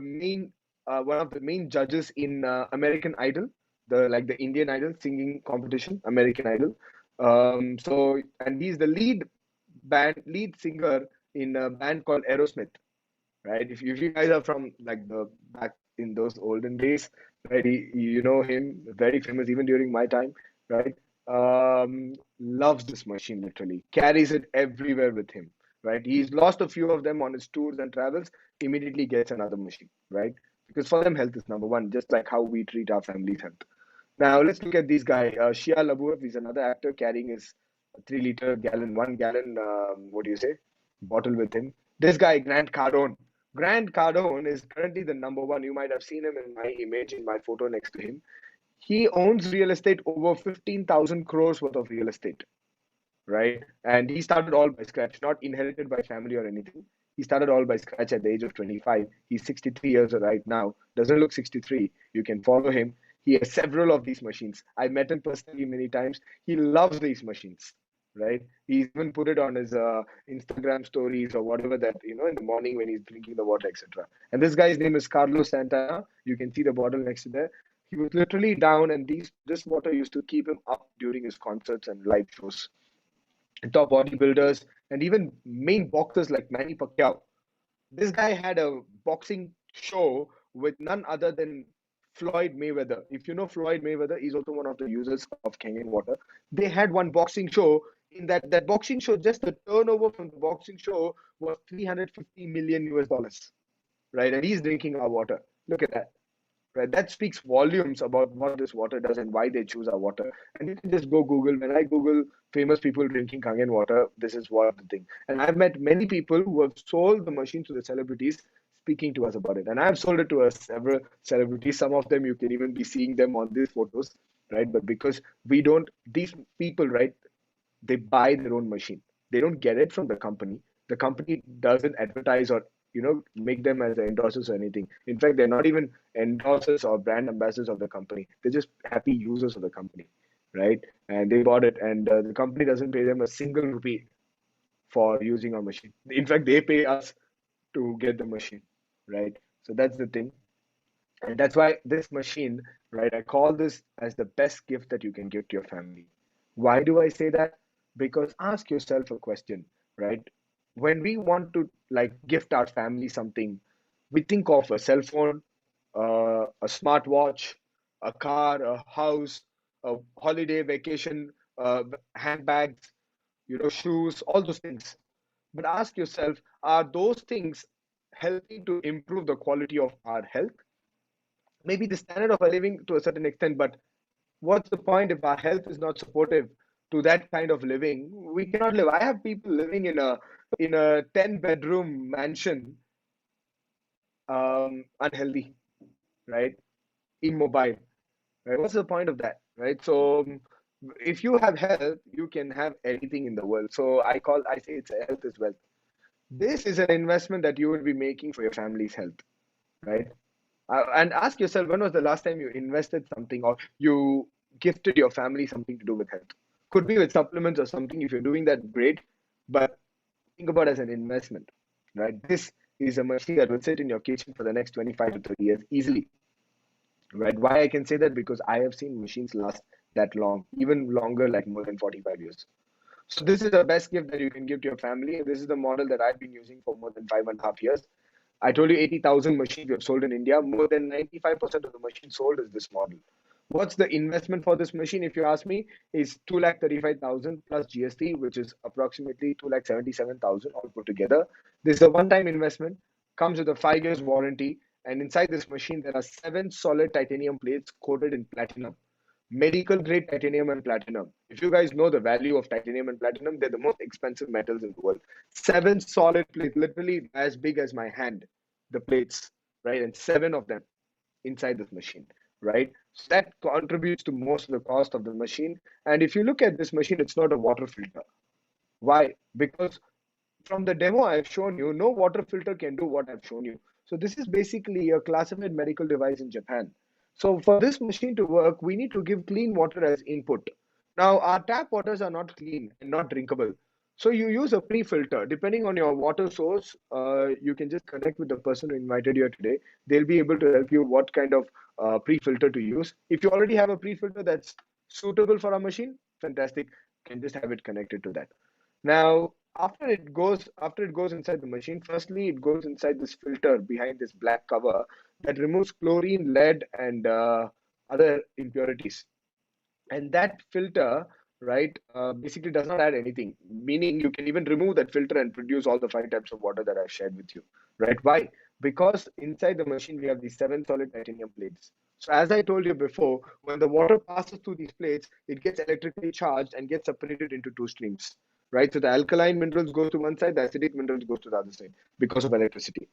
S1: main one of the main judges in American Idol, the Indian Idol singing competition, American Idol. So and he's the lead singer in a band called Aerosmith, right? If you guys are from like the back in those olden days, right? You know him, very famous even during my time, right? Loves this machine literally, carries it everywhere with him, right? He's lost a few of them on his tours and travels, immediately gets another machine, right? Because for them, health is number one, just like how we treat our family's health. Now let's look at this guy, Shia LaBeouf. Is another actor carrying his 3 liter gallon, 1 gallon, what do you say, bottle with him. This guy, Grant Cardone. Grant Cardone is currently the number one. You might have seen him in my image, in my photo next to him. He owns real estate, over 15,000 crores worth of real estate, right? And he started all by scratch, not inherited by family or anything. He started all by scratch at the age of 25. He's 63 years right now. Doesn't look 63. You can follow him. He has several of these machines. I met him personally many times. He loves these machines, right? He's even put it on his Instagram stories or whatever that, in the morning when he's drinking the water, etc. And this guy's name is Carlos Santana. You can see the bottle next to there. He was literally down, and this water used to keep him up during his concerts and live shows. Top bodybuilders, and even main boxers like Manny Pacquiao. This guy had a boxing show with none other than Floyd Mayweather. If you know Floyd Mayweather, he's also one of the users of Kangen water. They had one boxing show. In that boxing show, just the turnover from the boxing show was 350 million US dollars, right? And he's drinking our water. Look at that, right? That speaks volumes about what this water does and why they choose our water. And you can just go Google. When I Google famous people drinking Kangen water, this is what the thing. And I've met many people who have sold the machine to the celebrities, speaking to us about it. And I've sold it to us several celebrities. Some of them you can even be seeing them on these photos, right? But because we don't, these people, right, they buy their own machine. They don't get it from the company. The company doesn't advertise or make them as endorsers or anything. In fact, they're not even endorsers or brand ambassadors of the company. They're just happy users of the company, right? And they bought it, and the company doesn't pay them a single rupee for using our machine. In fact, they pay us to get the machine, right? So that's the thing. And that's why this machine, right, I call this as the best gift that you can give to your family. Why do I say that? Because ask yourself a question, right? When we want to like gift our family something, we think of a cell phone, a smartwatch, a car, a house, a holiday vacation, handbags, shoes, all those things. But ask yourself, are those things helping to improve the quality of our health? Maybe the standard of our living to a certain extent, but what's the point if our health is not supportive to that kind of living? We cannot live. I have people living in a 10-bedroom mansion, unhealthy, right? Immobile, right? What's the point of that, right? So if you have health, you can have anything in the world. So I say it's a health is wealth. This is an investment that you will be making for your family's health, right? And ask yourself, when was the last time you invested something or you gifted your family something to do with health? Could be with supplements or something. If you're doing that, great. But think about it as an investment, right? This is a machine that will sit in your kitchen for the next 25 to 30 years easily, right? Why I can say that? Because I have seen machines last that long, even longer, like more than 45 years. So this is the best gift that you can give to your family. And this is the model that I've been using for more than 5.5 years. I told you 80,000 machines we have sold in India. More than 95% of the machines sold is this model. What's the investment for this machine, if you ask me, is 2,35,000 plus GST, which is approximately 2,77,000 all put together. This is a one-time investment, comes with a 5 years warranty, and inside this machine there are 7 solid titanium plates coated in platinum, medical grade titanium and platinum. If you guys know the value of titanium and platinum, they're the most expensive metals in the world. 7 solid plates, literally as big as my hand, the plates, right? And 7 of them inside this machine, right? So that contributes to most of the cost of the machine. And if you look at this machine, it's not a water filter. Why? Because from the demo I've shown you, no water filter can do what I've shown you. So this is basically a classified medical device in Japan. So for this machine to work, we need to give clean water as input. Now our tap waters are not clean and not drinkable. So you use a pre-filter. Depending on your water source, you can just connect with the person who invited you today. They'll be able to help you what kind of pre-filter to use. If you already have a pre-filter that's suitable for a machine, fantastic. You can just have it connected to that. Now, after it goes inside the machine, firstly it goes inside this filter behind this black cover that removes chlorine, lead, and other impurities. And that filter, right, basically does not add anything. Meaning you can even remove that filter and produce all the 5 types of water that I've shared with you, right? Why? Because inside the machine we have these 7 solid titanium plates. So as I told you before, when the water passes through these plates, it gets electrically charged and gets separated into 2 streams, right? So the alkaline minerals goes to one side, the acidic minerals goes to the other side because of electricity.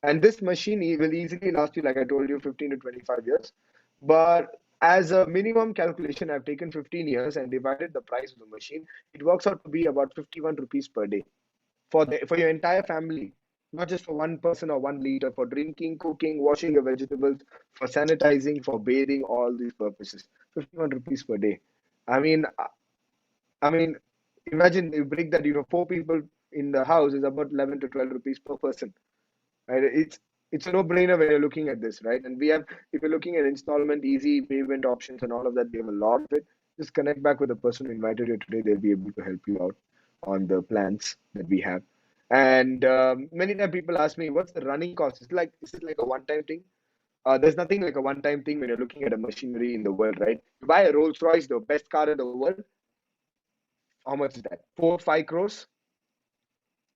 S1: And this machine will easily last you, like I told you, 15 to 25 years. But as a minimum calculation, I've taken 15 years and divided the price of the machine. It works out to be about 51 rupees per day for your entire family, not just for one person or 1 liter, for drinking, cooking, washing your vegetables, for sanitizing, for bathing, all these purposes. 51 rupees per day. I mean, I mean, imagine you break that, 4 people in the house is about 11 to 12 rupees per person, right? It's a no-brainer when you're looking at this, right? And we have, if you're looking at installment, easy payment options and all of that, we have a lot of it. Just connect back with the person who invited you today. They'll be able to help you out on the plans that we have. And many times people ask me, what's the running cost? Is it like a one-time thing? There's nothing like a one-time thing when you're looking at a machinery in the world, right? You buy a Rolls Royce, the best car in the world. How much is that? 4 5 crores.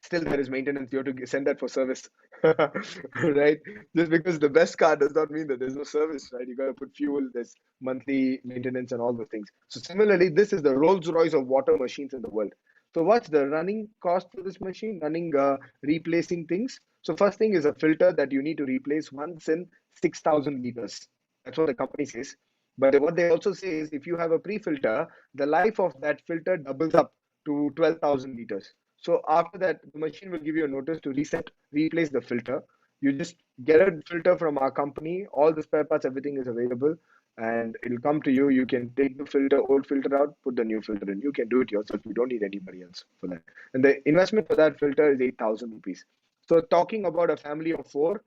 S1: Still there is maintenance. You have to send that for service. Right? Just because the best car does not mean that there's no service, right? You got to put fuel, there's monthly maintenance and all those things. So similarly, this is the Rolls Royce of water machines in the world. So what's the running cost for this machine? Running, replacing things. So first thing is a filter that you need to replace once in 6,000 liters. That's what the company says. But what they also say is if you have a pre-filter, the life of that filter doubles up to 12,000 liters. So after that, the machine will give you a notice to reset, replace the filter. You just get a filter from our company. All the spare parts, everything is available, and it'll come to you. You can take the old filter out, put the new filter in. You can do it yourself. You don't need anybody else for that. And the investment for that filter is 8,000 rupees. So talking about a family of four,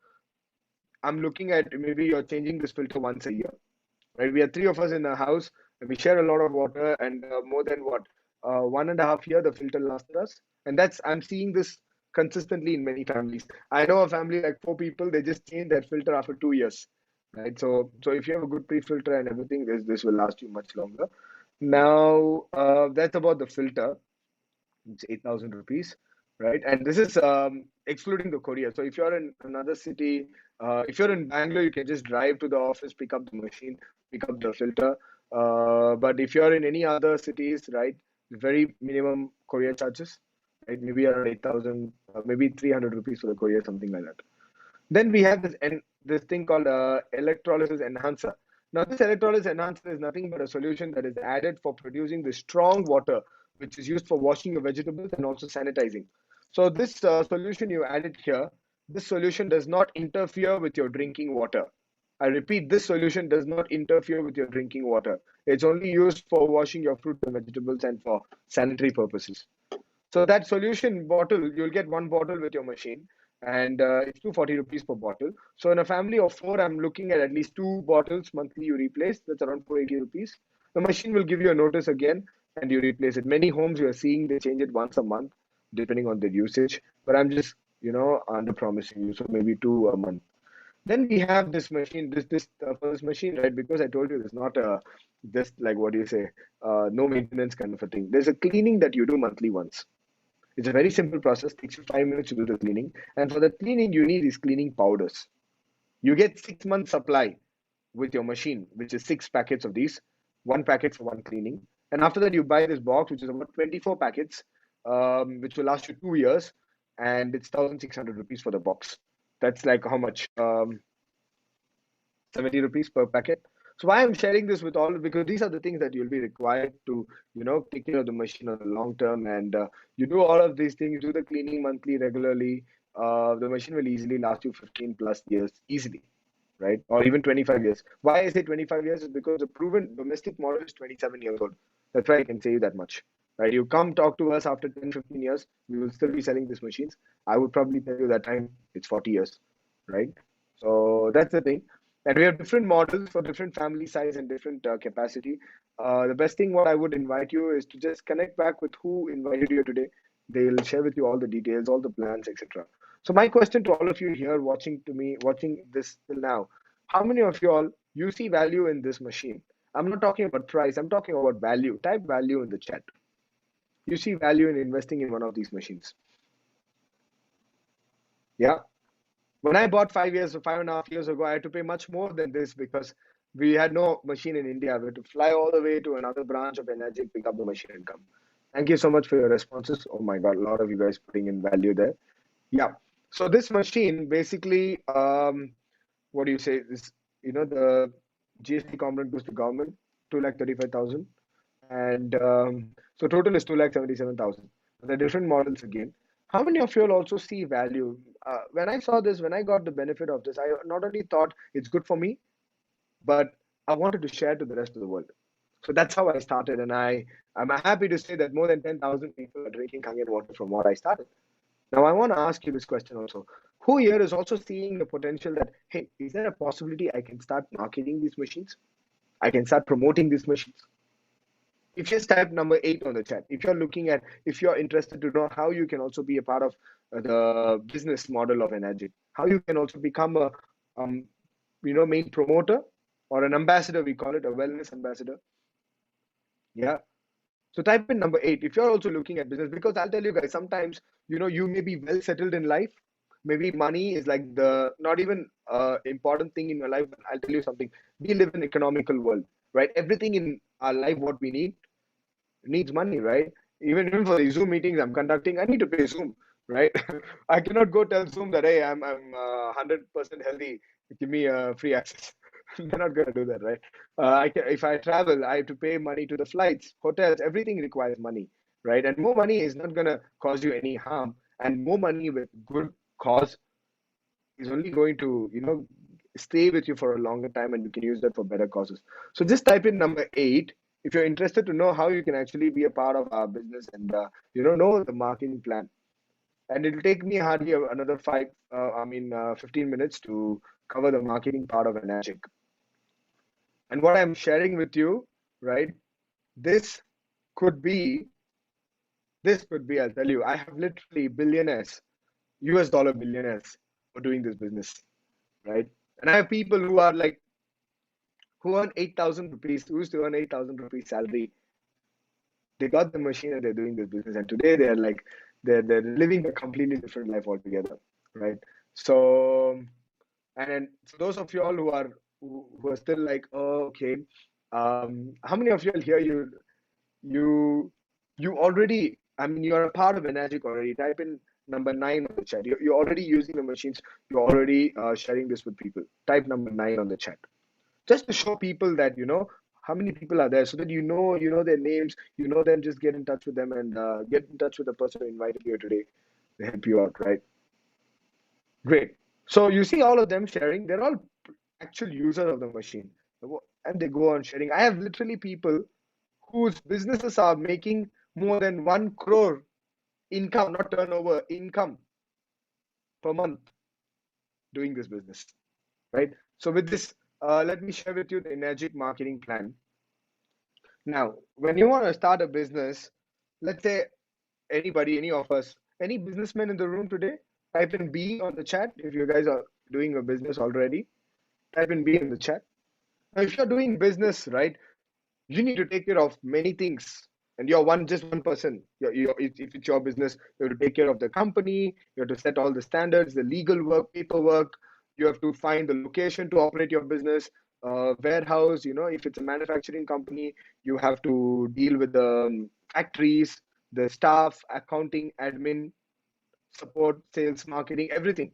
S1: I'm looking at maybe you're changing this filter once a year, right? We are 3 of us in a house, and we share a lot of water, and more than what 1.5 year the filter lasted us, and that's I'm seeing this consistently in many families. I know a family like 4 people, they just change that filter after 2 years, right? So if you have a good pre-filter and everything, this will last you much longer. Now that's about the filter. It's 8,000 rupees, right? And this is excluding the courier. So if you're in another city, if you're in Bangalore, you can just drive to the office, pick up the machine, pick up the filter. But if you're in any other cities, right, very minimum courier charges, right? Maybe around 8,000, maybe 300 rupees for the courier, something like that. Then we have this thing called electrolysis enhancer. Now, this electrolysis enhancer is nothing but a solution that is added for producing the strong water, which is used for washing your vegetables and also sanitizing. So, this solution you added here, this solution does not interfere with your drinking water. I repeat, this solution does not interfere with your drinking water. It's only used for washing your fruits and vegetables and for sanitary purposes. So that solution bottle, you'll get one bottle with your machine, and it's 240 rupees per bottle. So in a family of four, I'm looking at least two bottles monthly you replace. That's around 480 rupees. The machine will give you a notice again, and you replace it. Many homes you are seeing they change it once a month, depending on their usage. But I'm just under promising you, so maybe two a month. Then we have this machine, this for this machine, right? Because I told you it's not a just like what do you say, no maintenance kind of a thing. There's a cleaning that you do monthly once. It's a very simple process, takes you 5 minutes to do the cleaning. And for the cleaning, you need these cleaning powders. You get 6 months supply with your machine, which is six packets of these, one packet for one cleaning. And after that, you buy this box, which is about 24 packets, which will last you 2 years. And it's 1,600 rupees for the box. That's like how much? 70 rupees per packet. So why I'm sharing this with all, because these are the things that you'll be required to, take care of the machine on the long term. And you do all of these things, do the cleaning monthly, regularly. The machine will easily last you 15 plus years, easily, right? Or even 25 years. Why I say 25 years is because the proven domestic model is 27 years old. That's why I can say you that much, right? You come talk to us after 10, 15 years, we will still be selling these machines. I would probably tell you that time it's 40 years, right? So that's the thing. And we have different models for different family size and different capacity. The best thing what I would invite you is to just connect back with who invited you today. They'll share with you all the details, all the plans, etc. So my question to all of you here watching this till now, how many of you all you see value in this machine? I'm not talking about price, I'm talking about value. Type value in the chat. You see value in investing in one of these machines. Yeah. When I bought 5 years or 5.5 years ago, I had to pay much more than this because we had no machine in India. We had to fly all the way to another branch of Enagic, pick up the machine and come. Thank you so much for your responses. Oh my God, a lot of you guys putting in value there. Yeah. So this machine basically, what do you say? This, the GST component goes to government, 2,35,000, and so total is 2,77,000. There are different models again. How many of you all also see value? When I saw this, when I got the benefit of this, I not only thought it's good for me, but I wanted to share to the rest of the world. So that's how I started, and I'm happy to say that more than 10,000 people are drinking Kangen water from what I started. Now I want to ask you this question also. Who here is also seeing the potential that, hey, is there a possibility I can start marketing these machines? I can start promoting these machines? If you just type number 8 on the chat, if you're interested to know how you can also be a part of the business model of Enagic, how you can also become a main promoter or an ambassador, we call it a wellness ambassador. Yeah. So type in number 8 if you're also looking at business, because I'll tell you guys, sometimes you may be well settled in life. Maybe money is like the not even important thing in your life. But I'll tell you something. We live in an economical world, right? Everything in our life, what we need needs money, right? Even for the Zoom meetings I'm conducting, I need to pay Zoom, right? I cannot go tell Zoom that hey, I'm 100% healthy. Give me free access. They're not gonna do that, right? If I travel, I have to pay money to the flights, hotels. Everything requires money, right? And more money is not gonna cause you any harm, and more money with good cause is only going to stay with you for a longer time, and you can use that for better causes. So just type in number 8 if you're interested to know how you can actually be a part of our business and know the marketing plan. And it'll take me hardly another 15 minutes to cover the marketing part of Enagic. And what I'm sharing with you, right? This could be, I'll tell you, I have literally billionaires, US dollar billionaires for doing this business, right? And I have people who are like, who earn 8,000 rupees, who used to earn 8,000 rupees salary. They got the machine and they're doing this business. And today they're like, they're living a completely different life altogether, right? So, and then, so those of you all who are still like, oh, okay, How many of you here you you already, I mean, you're a part of Enagic already. Type in number 9 on the chat. You're already using the machines. You're already sharing this with people. Type number 9 on the chat. Just to show people that, how many people are there, so that you know their names, you know them. Just get in touch with them and get in touch with the person who invited you today. They help you out, right? Great. So you see all of them sharing. They're all actual users of the machine, and they go on sharing. I have literally people whose businesses are making more than 1 crore income, not turnover, income per month doing this business, right? So with this, let me share with you the Enagic marketing plan. Now, when you want to start a business, let's say anybody, any of us, any businessman in the room today, type in B on the chat if you guys are doing a business already. Type in B in the chat. Now, if you're doing business, right, you need to take care of many things, and you're just one person. If it's your business, you have to take care of the company. You have to set all the standards, the legal work, paperwork. You have to find the location to operate your business, warehouse. If it's a manufacturing company, you have to deal with the factories, the staff, accounting, admin, support, sales, marketing, everything,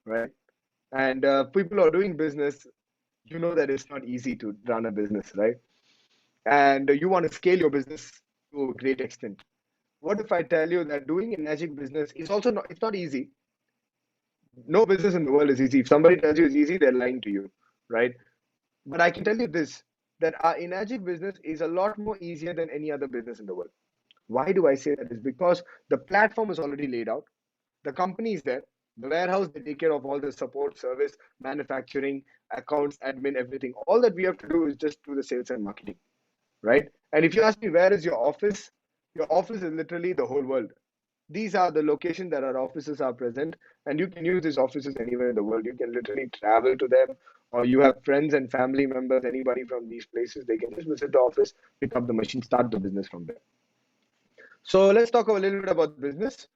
S1: right? And people who are doing business, that it's not easy to run a business, right? And you want to scale your business to a great extent. What if I tell you that doing a magic business is also not, it's not easy. No business in the world is easy. If somebody tells you it's easy, they're lying to you, right? But I can tell you this, that our Enagic business is a lot more easier than any other business in the world. Why do I say that? Is because the platform is already laid out. The company is there. The warehouse, they take care of all the support, service, manufacturing, accounts, admin, everything. All that we have to do is just do the sales and marketing, right? And if you ask me, where is your office is literally the whole world. These are the locations that our offices are present, and you can use these offices anywhere in the world. You can literally travel to them, or you have friends and family members, anybody from these places, they can just visit the office, pick up the machine, start the business from there. So let's talk a little bit about the business.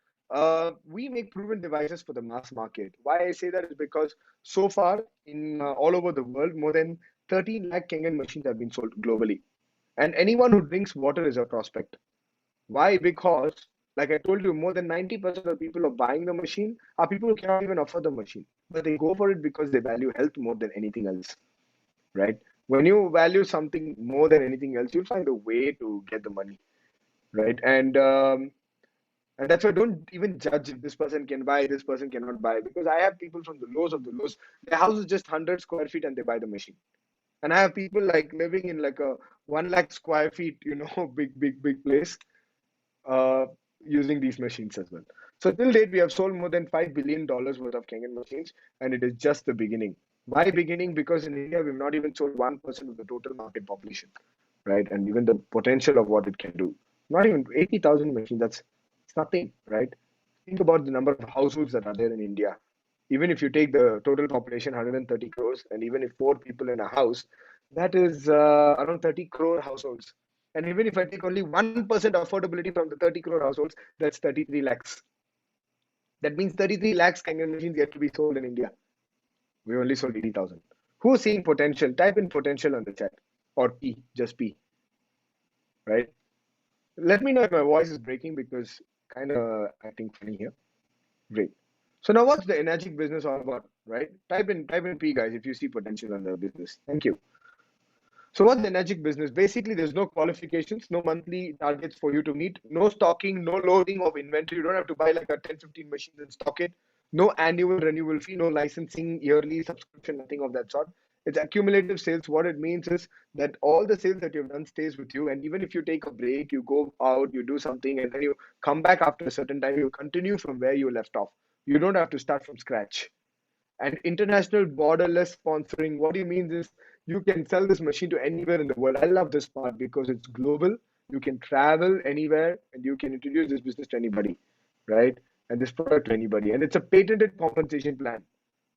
S1: We make proven devices for the mass market. Why I say that is because so far in all over the world, more than 13 lakh Kangen machines have been sold globally. And anyone who drinks water is a prospect. Why? Because, like I told you, more than 90% of people who are buying the machine are people who cannot even afford the machine. But they go for it because they value health more than anything else, right? When you value something more than anything else, you'll find a way to get the money, right? And that's why don't even judge if this person can buy, this person cannot buy. Because I have people from the lows of the lows. Their house is just 100 square feet and they buy the machine. And I have people like living in like a 1 lakh square feet, big place, uh, using these machines as well. So till date, we have sold more than $5 billion worth of Kangen machines, and it is just the beginning. Why beginning? Because in India, we've not even sold 1% of the total market population, right? And even the potential of what it can do. Not even 80,000 machines, that's it's nothing, right? Think about the number of households that are there in India. Even if you take the total population, 130 crores, and even if 4 people in a house, that is around 30 crore households. And even if I take only 1% affordability from the 30 crore households, that's 33 lakhs. That means 33 lakhs Kangen machines yet to be sold in India. We only sold 80,000. Who's seeing potential? Type in potential on the chat, or P, just P, right? Let me know if my voice is breaking because kind of acting funny here. Great. So now what's the Enagic business all about, right? Type in P, guys, if you see potential in the business. Thank you. So what's the Enagic business? Basically, there's no qualifications, no monthly targets for you to meet, no stocking, no loading of inventory. You don't have to buy like a 10, 15 machines and stock it. No annual renewal fee, no licensing, yearly subscription, nothing of that sort. It's accumulative sales. What it means is that all the sales that you've done stays with you. And even if you take a break, you go out, you do something, and then you come back after a certain time, you continue from where you left off. You don't have to start from scratch. And international borderless sponsoring, what it means is you can sell this machine to anywhere in the world. I love this part because it's global. You can travel anywhere and you can introduce this business to anybody, right? And this product to anybody. And it's a patented compensation plan.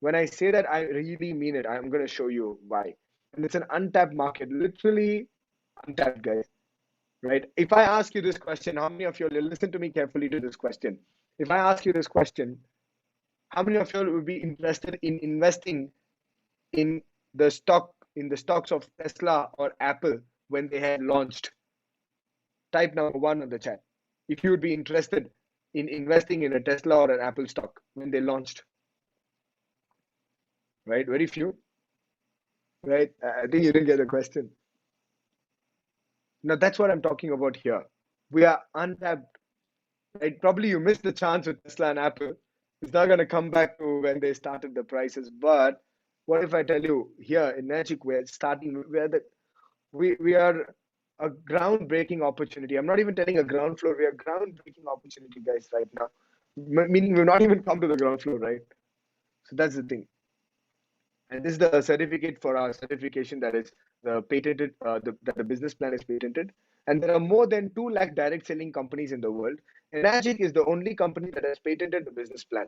S1: When I say that, I really mean it. I'm going to show you why. And it's an untapped market, literally untapped, guys, right? If I ask you this question, how many of you listen to me carefully to this question? If I ask you this question, how many of you would be interested in investing in the stock in the stocks of Tesla or Apple when they had launched? Type number one on the chat. If you would be interested in investing in a Tesla or an Apple stock when they launched, right? Very few, right? I think you didn't get the question. Now that's what I'm talking about here. We are untapped, right? Probably you missed the chance with Tesla and Apple. It's not going to come back to when they started the prices. But what if I tell you here in Enagic, we are a groundbreaking opportunity. I'm not even telling a ground floor. We are groundbreaking opportunity, guys, right now. Meaning we've not even come to the ground floor, right? So that's the thing. And this is the certificate for our certification that is the patented, that the business plan is patented. And there are more than 2 lakh direct selling companies in the world. Enagic is the only company that has patented the business plan.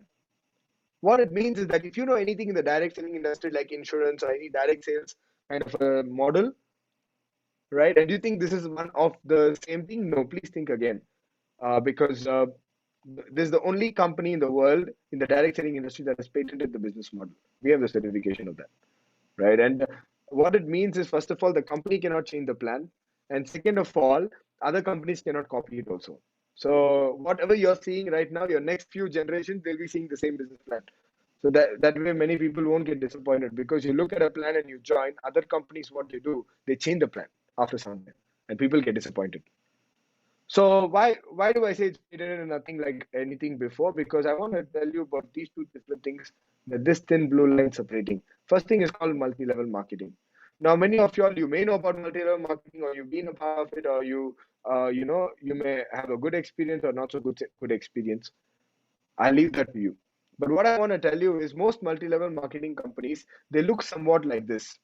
S1: What it means is that if you know anything in the direct selling industry, like insurance or any direct sales kind of a model, right? And you think this is one of the same thing? No, please think again. Because this is the only company in the world in the direct selling industry that has patented the business model. We have the certification of that, right? And what it means is, first of all, the company cannot change the plan, and second of all, other companies cannot copy it also. So whatever you're seeing right now, your next few generations, they'll be seeing the same business plan. So that way, many people won't get disappointed because you look at a plan and you join. Other companies, what they do, they change the plan after some time, and people get disappointed. So why do I say it's patented and nothing like anything before? Because I want to tell you about these two different things that this thin blue line separating. First thing is called multi-level marketing. Now, many of y'all, you may know about multi-level marketing, or you've been a part of it, or you may have a good experience or not so good experience. I leave that to you. But what I want to tell you is most multi-level marketing companies, they look somewhat like this.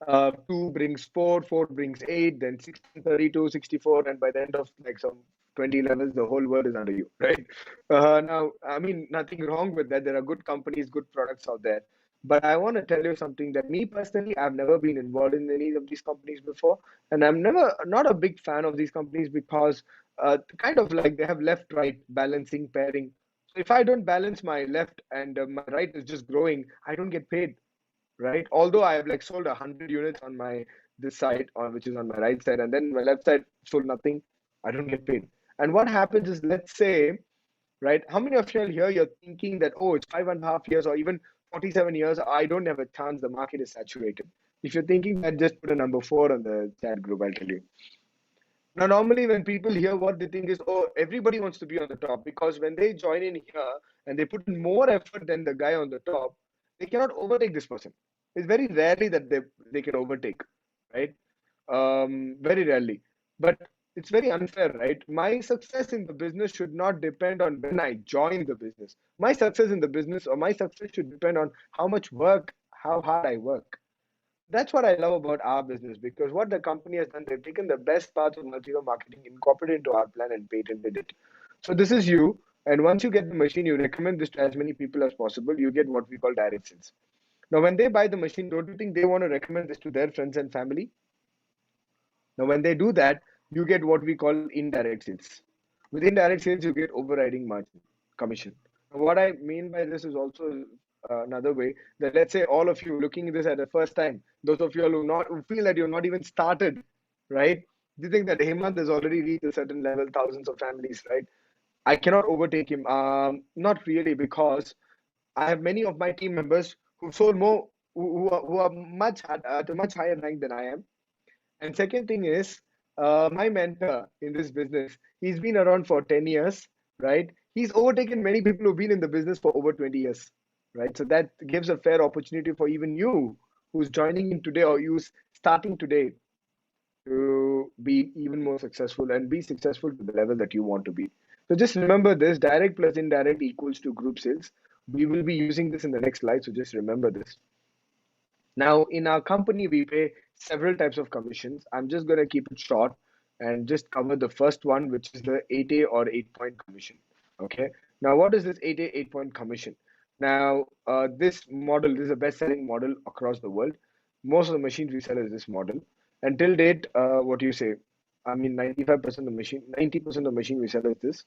S1: 2 brings 4, 4 brings 8, then 16, 32, 64, and by the end of like some 20 levels, the whole world is under you, right? Now, I mean, nothing wrong with that. There are good companies, good products out there. But I want to tell you something that me personally, I've never been involved in any of these companies before. And I'm not a big fan of these companies because kind of like they have left, right, balancing, pairing. So if I don't balance my left and my right is just growing, I don't get paid, right? Although I have like sold 100 units on my this side, on which is on my right side, and then my left side sold nothing, I don't get paid. And what happens is, let's say, right? How many of you are here? You're thinking that, oh, it's 5.5 years or even 47 years. I don't have a chance. The market is saturated. If you're thinking that, just put a number 4 on the chat group. I'll tell you. Now, normally when people hear, what they think is, oh, everybody wants to be on the top, because when they join in here and they put in more effort than the guy on the top, they cannot overtake this person. It's very rarely that they can overtake, right? Very rarely. But it's very unfair, right? My success in the business should not depend on when I join the business. My success in the business, or my success, should depend on how much work, how hard I work. That's what I love about our business, because what the company has done, they've taken the best parts of multi-level marketing, incorporated into our plan, and patented it. So this is you, and once you get the machine, you recommend this to as many people as possible. You get what we call direct sales. Now, when they buy the machine, don't you think they want to recommend this to their friends and family? Now, when they do that, you get what we call indirect sales. With indirect sales, you get overriding margin, commission. Now, what I mean by this is also another way that, let's say, all of you looking at this at the first time, those of you who feel that you're not even started, right? You think that Hemant has already reached a certain level, thousands of families, right? I cannot overtake him. Not really, because I have many of my team members who've sold more, who are much at a much higher rank than I am. And second thing is, my mentor in this business, he's been around for 10 years, right? He's overtaken many people who've been in the business for over 20 years, right? So that gives a fair opportunity for even you who's joining in today or who's starting today to be even more successful and be successful to the level that you want to be. So just remember this: direct plus indirect equals to group sales. We will be using this in the next slide, so just remember this. Now, in our company, we pay several types of commissions. I'm just going to keep it short and just cover the first one, which is the 8A or 8-point commission. Okay. Now, what is this 8A 8-point commission? Now, this is a best-selling model across the world. Most of the machines we sell is this model. Until date, what do you say? I mean, 90% of the machine we sell is this.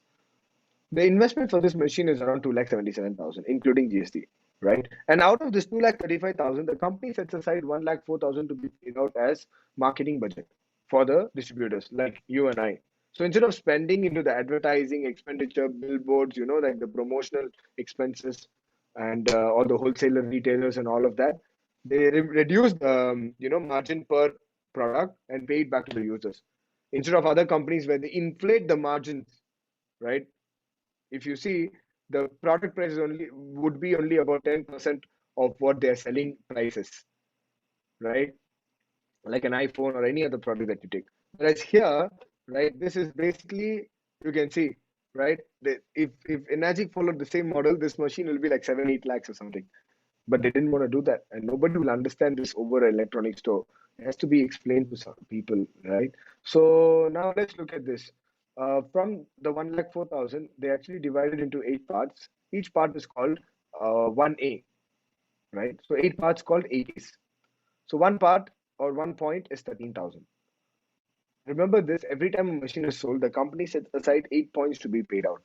S1: The investment for this machine is around 2,77,000, including GST. right? And out of this 2,35,000, the company sets aside 1,04,000 to be paid out as marketing budget for the distributors like you and I. So instead of spending into the advertising expenditure, billboards, like the promotional expenses and all the wholesaler retailers and all of that, they reduce the margin per product and pay it back to the users. Instead of other companies where they inflate the margins, right? If you see, the product price would be only about 10% of what their selling prices, right? Like an iPhone or any other product that you take. Whereas here, right, this is basically, you can see, right, if Enagic followed the same model, this machine will be like 7-8 lakhs or something. But they didn't want to do that, and nobody will understand this over an electronic store. It has to be explained to some people, right? So now let's look at this. From the 1,04,000, they actually divided into 8 parts. Each part is called 1A, right? So 8 parts called 8As. So one part or 1 point is 13,000. Remember this, every time a machine is sold, the company sets aside 8 points to be paid out.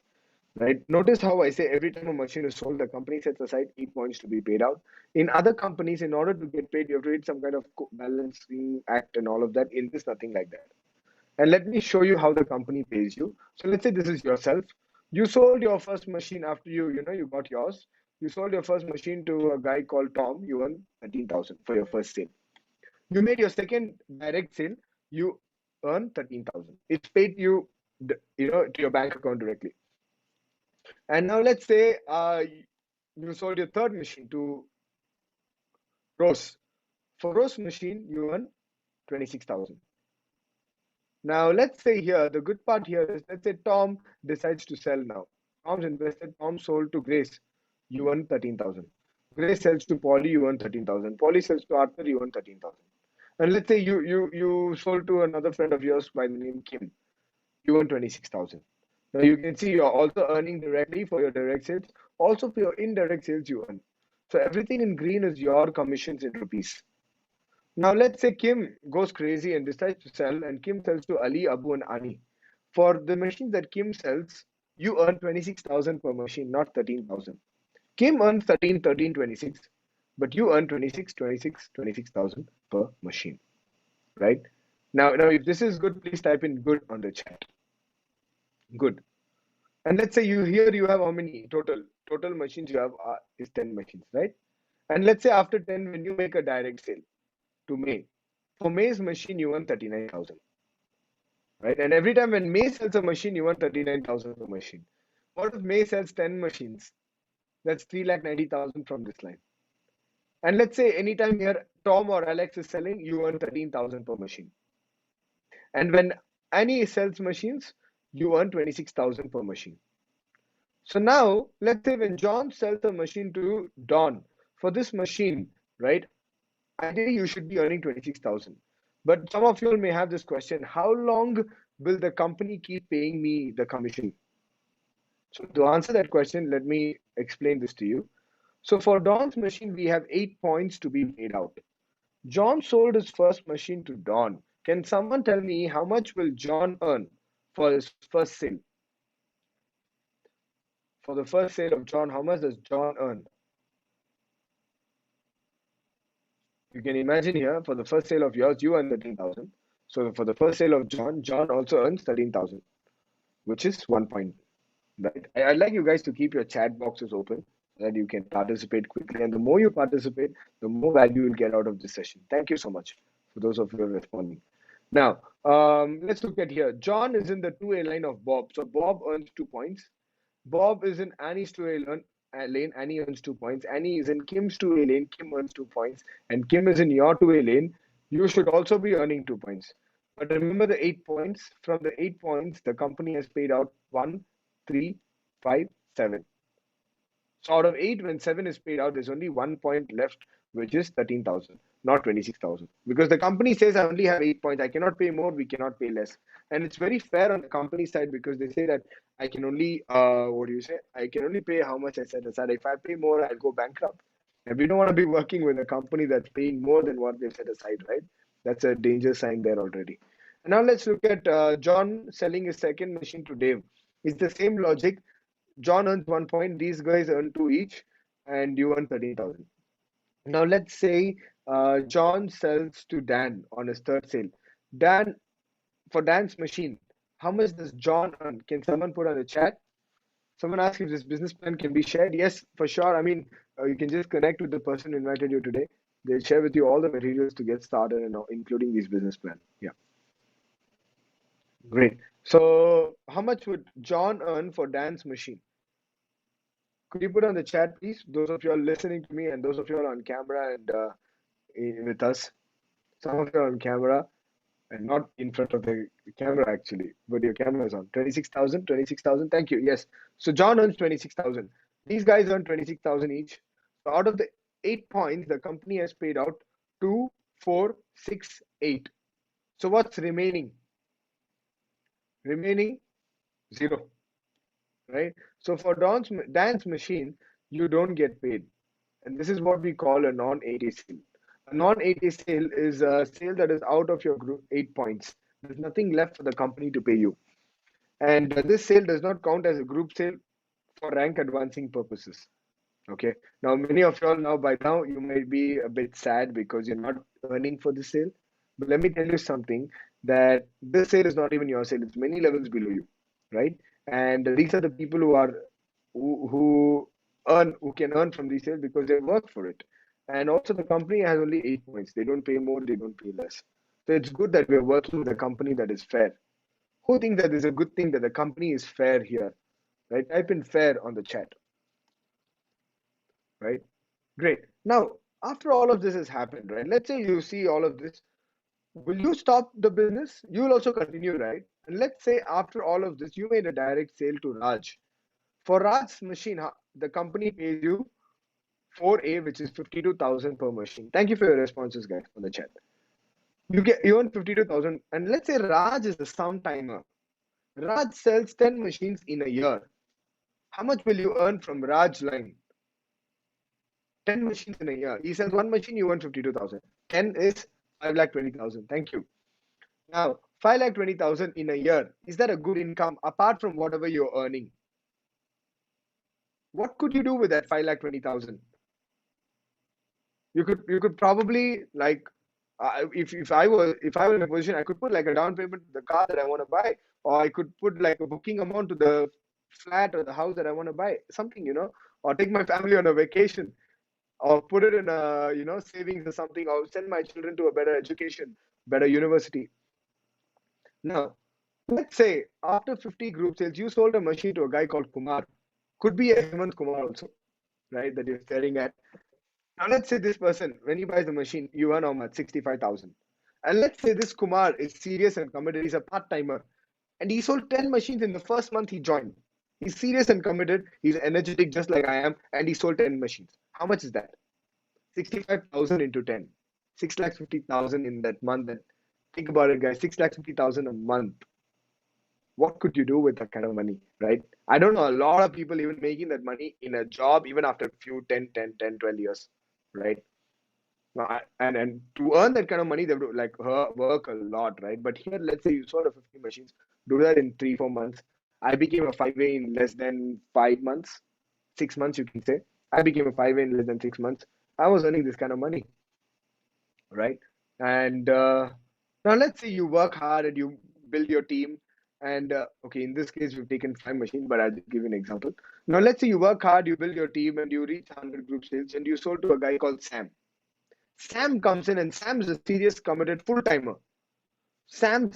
S1: Right? Notice how I say every time a machine is sold, the company sets aside 8 points to be paid out. In other companies, in order to get paid, you have to read some kind of balancing act and all of that. In this, nothing like that. And let me show you how the company pays you. So let's say this is yourself. You sold your first machine after you got yours. You sold your first machine to a guy called Tom. You earned 13,000 for your first sale. You made your second direct sale. You earn 13,000. It's paid to your bank account directly. And now let's say you sold your third machine to Rose. For Rose machine, you earn 26,000. Now let's say here, the good part here is, let's say Tom decides to sell now. Tom's invested, Tom sold to Grace, you earn 13,000. Grace sells to Polly, you earn 13,000. Polly sells to Arthur, you earn 13,000. And let's say you sold to another friend of yours by the name Kim, you earn 26,000. Now you can see you're also earning directly for your direct sales. Also for your indirect sales, you earn. So everything in green is your commissions in rupees. Now let's say Kim goes crazy and decides to sell, and Kim sells to Ali, Abu, and Ani. For the machines that Kim sells, you earn 26,000 per machine, not 13,000. Kim earns 13, 13, 26, but you earn 26, 26, 26,000 per machine, right? Now, if this is good, please type in good on the chat. Good. And let's say you have how many total machines you have is 10 machines, right? And let's say after 10, when you make a direct sale to May, for May's machine you earn 39,000, right? And every time when May sells a machine, you earn 39,000 per machine. What if May sells 10 machines? That's 3,90,000 from this line. And let's say anytime here Tom or Alex is selling, you earn 13,000 per machine. And when Annie sells machines, you earn 26,000 per machine. So now, let's say when John sells a machine to Don, for this machine, right, ideally you should be earning 26,000. But some of you all may have this question, how long will the company keep paying me the commission? So to answer that question, let me explain this to you. So for Don's machine, we have 8 points to be paid out. John sold his first machine to Don. Can someone tell me how much will John earn for his first sale? For the first sale of John, how much does John earn? You can imagine here, for the first sale of yours, you earn 13,000. So for the first sale of John, John also earns 13,000, which is 1 point. Right? I'd like you guys to keep your chat boxes open so that you can participate quickly. And the more you participate, the more value you'll get out of this session. Thank you so much for those of you who are responding. Now, let's look at here. John is in the 2A line of Bob. So Bob earns 2 points. Bob is in Annie's 2A lane. Annie earns 2 points. Annie is in Kim's 2A lane. Kim earns 2 points. And Kim is in your 2A lane. You should also be earning 2 points. But remember the 8 points. From the 8 points, the company has paid out 1, 3, 5, 7. So out of 8, when 7 is paid out, there's only 1 point left, which is 13,000, not 26,000. Because the company says I only have 8 points. I cannot pay more. We cannot pay less. And it's very fair on the company side because they say that I can only, I can only pay how much I set aside. If I pay more, I'll go bankrupt. And we don't want to be working with a company that's paying more than what they've set aside, right? That's a danger sign there already. And now let's look at John selling his second machine to Dave. It's the same logic. John earns 1 point. These guys earn 2 each. and you earn 13,000. Now let's say John sells to Dan on his third sale. Dan, for Dan's machine, how much does John earn? Can someone put on the chat? Someone asked if this business plan can be shared. Yes, for sure. I mean, you can just connect with the person who invited you today. They'll share with you all the materials to get started, and including this business plan. Yeah, great. So, how much would John earn for Dan's machine? Could you put on the chat, please? Those of you are listening to me, and those of you are on camera and with us. Some of you are on camera and not in front of the camera actually, but your camera is on. 26,000, 26,000. Thank you. Yes. So John earns 26,000. These guys earn 26,000 each. So out of the 8 points, the company has paid out 2, 4, 6, 8. So what's remaining? Remaining 0, right? So for Dan's machine, you don't get paid. And this is what we call a non-AT sale. A non-AT sale is a sale that is out of your group 8 points. There's nothing left for the company to pay you. And this sale does not count as a group sale for rank advancing purposes. Okay. Now, many of y'all now by now you might be a bit sad because you're not earning for the sale. But let me tell you something that this sale is not even your sale, it's many levels below you, right? And these are the people who who can earn from these sales because they work for it. And also the company has only 8 points. They don't pay more, they don't pay less. So it's good that we're working with a company that is fair. Who thinks that is a good thing that the company is fair here? Right? Type in fair on the chat. Right? Great. Now, after all of this has happened, right? Let's say you see all of this. Will you stop the business? You will also continue, right? And let's say after all of this, you made a direct sale to Raj. For Raj's machine, the company pays you 4A, which is 52,000 per machine. Thank you for your responses, guys, on the chat. You earn 52,000, and let's say Raj is a sound timer. Raj sells 10 machines in a year. How much will you earn from Raj line? 10 machines in a year. He sells one machine, you earn 52,000. 10 is 5,20,000. Thank you. Now, 5,20,000 in a year. Is that a good income apart from whatever you're earning? What could you do with that 5,20,000? You could probably like if I were in a position, I could put like a down payment to the car that I want to buy, or I could put like a booking amount to the flat or the house that I want to buy, something, or take my family on a vacation, or put it in a savings or something, or send my children to a better education, better university. Now, let's say after 50 group sales, you sold a machine to a guy called Kumar. Could be a Hemant Kumar also, right? That you're staring at. Now let's say this person, when he buys the machine, you earn how much? 65,000. And let's say this Kumar is serious and committed. He's a part-timer. And he sold 10 machines in the first month he joined. He's serious and committed. He's energetic just like I am. And he sold 10 machines. How much is that? 65,000 into 10. 6,50,000 in that month. And think about it, guys. 6,50,000 a month. What could you do with that kind of money, right? I don't know a lot of people even making that money in a job even after a few 10, 12 years, right? And to earn that kind of money, they have to like work a lot, right? But here, let's say you sold a 50 machines, do that in 3, 4 months. I became a 5A in less than 5 months, 6 months, you can say. I became a 5A in less than 6 months. I was earning this kind of money, right? And now let's say you work hard and you build your team. And okay, in this case, we've taken 5 machines, but I'll give you an example. Now, let's say you work hard, you build your team, and you reach 100 group sales, and you sold to a guy called Sam. Sam comes in, and Sam's a serious, committed full timer. Sam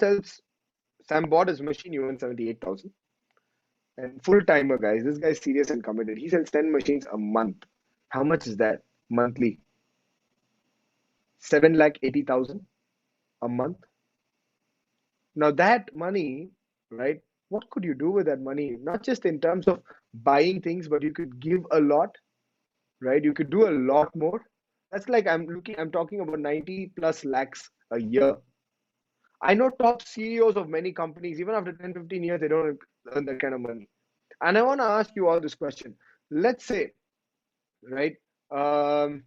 S1: bought his machine, you earn 78,000. And full timer, guys, this guy's serious and committed. He sells 10 machines a month. How much is that monthly? 7,80,000 a month. Now, that money, right? What could you do with that money? Not just in terms of buying things, but you could give a lot, right? You could do a lot more. That's like I'm talking about 90 plus lakhs a year. I know top CEOs of many companies, even after 10, 15 years, they don't earn that kind of money. And I want to ask you all this question. Let's say, right? Um,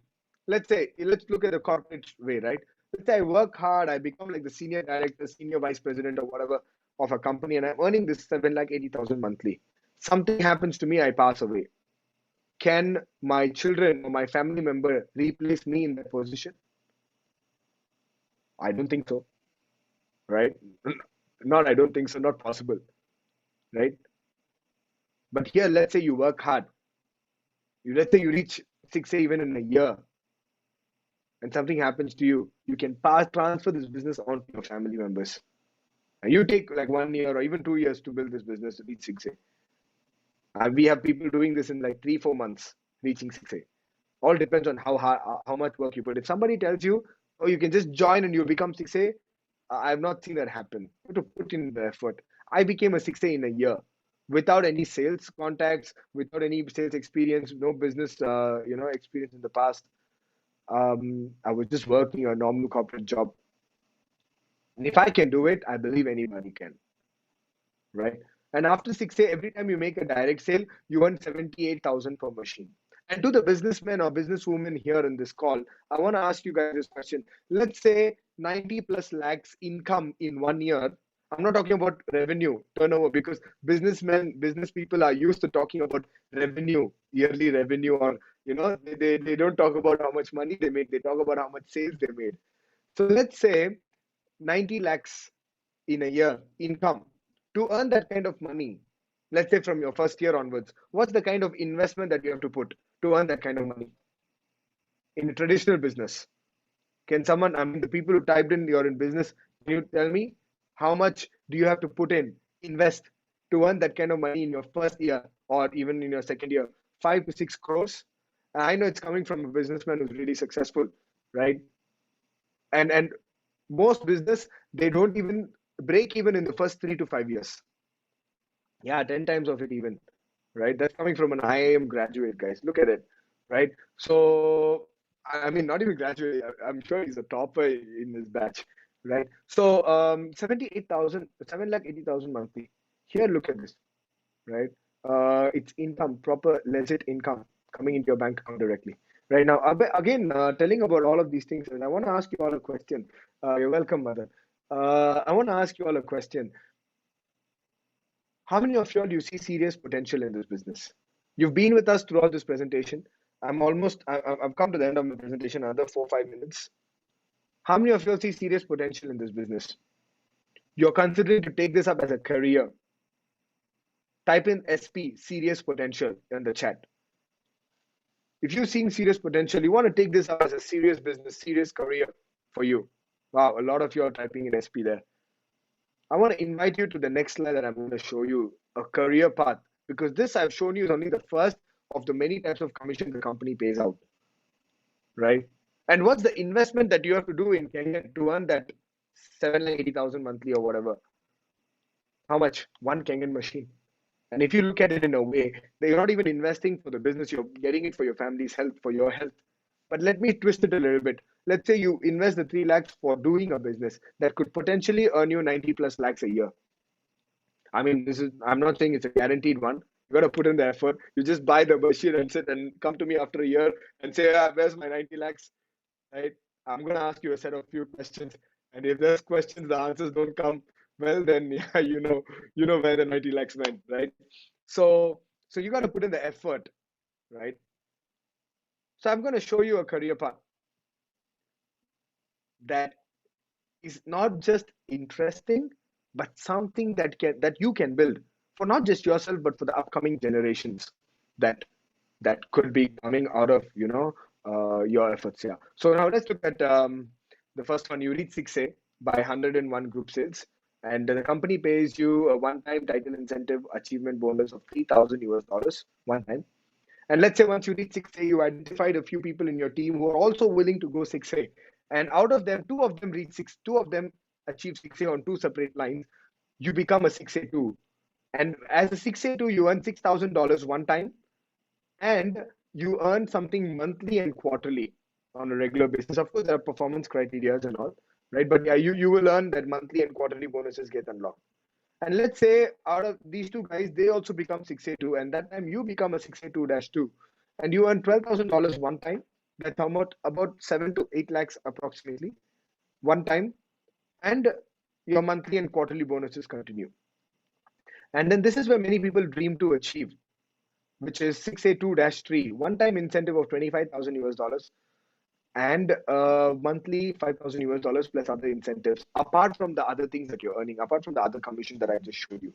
S1: let's look at the corporate way, right? Let's say I work hard, I become like the senior director, senior vice president, or whatever of a company, and I'm earning this 7,80,000 monthly. Something happens to me, I pass away. Can my children or my family member replace me in that position? I don't think so, right? Not, I don't think so, not possible, right? But here, let's say you work hard. Let's say you reach 6A even in a year, and something happens to you, you can transfer this business on to your family members. And you take like 1 year or even 2 years to build this business to reach 6A. We have people doing this in like 3, 4 months, reaching 6A. All depends on how much work you put. If somebody tells you, oh, you can just join and you become 6A, I've not seen that happen. You have to put in the effort. I became a 6A in a year without any sales contacts, without any sales experience, no business, experience in the past. I was just working a normal corporate job. And if I can do it, I believe anybody can, right? And after 6A, every time you make a direct sale, you earn 78,000 per machine. And to the businessmen or businesswomen here in this call, I want to ask you guys this question. Let's say 90 plus lakhs income in 1 year. I'm not talking about revenue, turnover, because businessmen, business people are used to talking about revenue, yearly revenue, or, they don't talk about how much money they make. They talk about how much sales they made. So let's say 90 lakhs in a year income. To earn that kind of money, let's say from your first year onwards, what's the kind of investment that you have to put to earn that kind of money in a traditional business? Can someone, I mean, the people who typed in you're in business, can you tell me how much do you have to put in, invest to earn that kind of money in your first year or even in your second year? 5 to 6 crores. I know it's coming from a businessman who's really successful, right? And most business, they don't even break even in the first 3 to 5 years. Yeah, 10 times of it even, right? That's coming from an IIM graduate, guys. Look at it, right? So, I mean, not even graduate. I'm sure he's a topper in his batch, right? So, 78,000, 7,80,000 monthly. Here, look at this, right? It's income, proper, legit income coming into your bank account directly. Right now, again, telling about all of these things, and I want to ask you all a question. You're welcome, mother. I want to ask you all a question. How many of you all you see serious potential in this business? You've been with us throughout this presentation. I've come to the end of my presentation, another 4, 5 minutes. How many of you all see serious potential in this business? You're considering to take this up as a career. Type in SP, serious potential, in the chat. If you're seeing serious potential, you want to take this up as a serious business, serious career for you. Wow, a lot of you are typing in SP there. I want to invite you to the next slide that I'm going to show you, a career path, because this I've shown you is only the first of the many types of commission the company pays out, right? And what's the investment that you have to do in Kangen to earn that 7,80,000 monthly or whatever? How much? One Kangen machine. And if you look at it in a way that you're not even investing for the business, you're getting it for your family's health, for your health. But let me twist it a little bit. Let's say you invest the 3 lakhs for doing a business that could potentially earn you 90 plus lakhs a year. I mean, I'm not saying it's a guaranteed one. You got to put in the effort. You just buy the machine and sit and come to me after a year and say, where's my 90 lakhs? Right? I'm going to ask you a set of few questions. And if there's questions, the answers don't come, well, then yeah, you know where the 90 lakhs went, right? So you got to put in the effort, right? So I'm going to show you a career path that is not just interesting, but something that you can build for not just yourself, but for the upcoming generations that could be coming out of your efforts. Yeah. So now let's look at the first one. You reach 6A by 101 group sales, and the company pays you a one-time title incentive achievement bonus of $3,000 one time. And let's say once you reach 6A, you identified a few people in your team who are also willing to go 6A. And out of them, two of them achieve 6A on two separate lines. You become a 6A too. And as a 6A too, you earn $6,000 one time, and you earn something monthly and quarterly on a regular basis. Of course, there are performance criteria and all, right? But yeah, you will earn that monthly and quarterly bonuses get unlocked. And let's say out of these two guys, they also become 6A2, and that time you become a 6A2-2, and you earn $12,000 one time. That's about 7 to 8 lakhs approximately one time, and your monthly and quarterly bonuses continue. And then this is where many people dream to achieve. which is 6A2-3, one-time incentive of 25,000 US dollars and monthly 5,000 US dollars plus other incentives, apart from the other things that you're earning, apart from the other commission that I just showed you.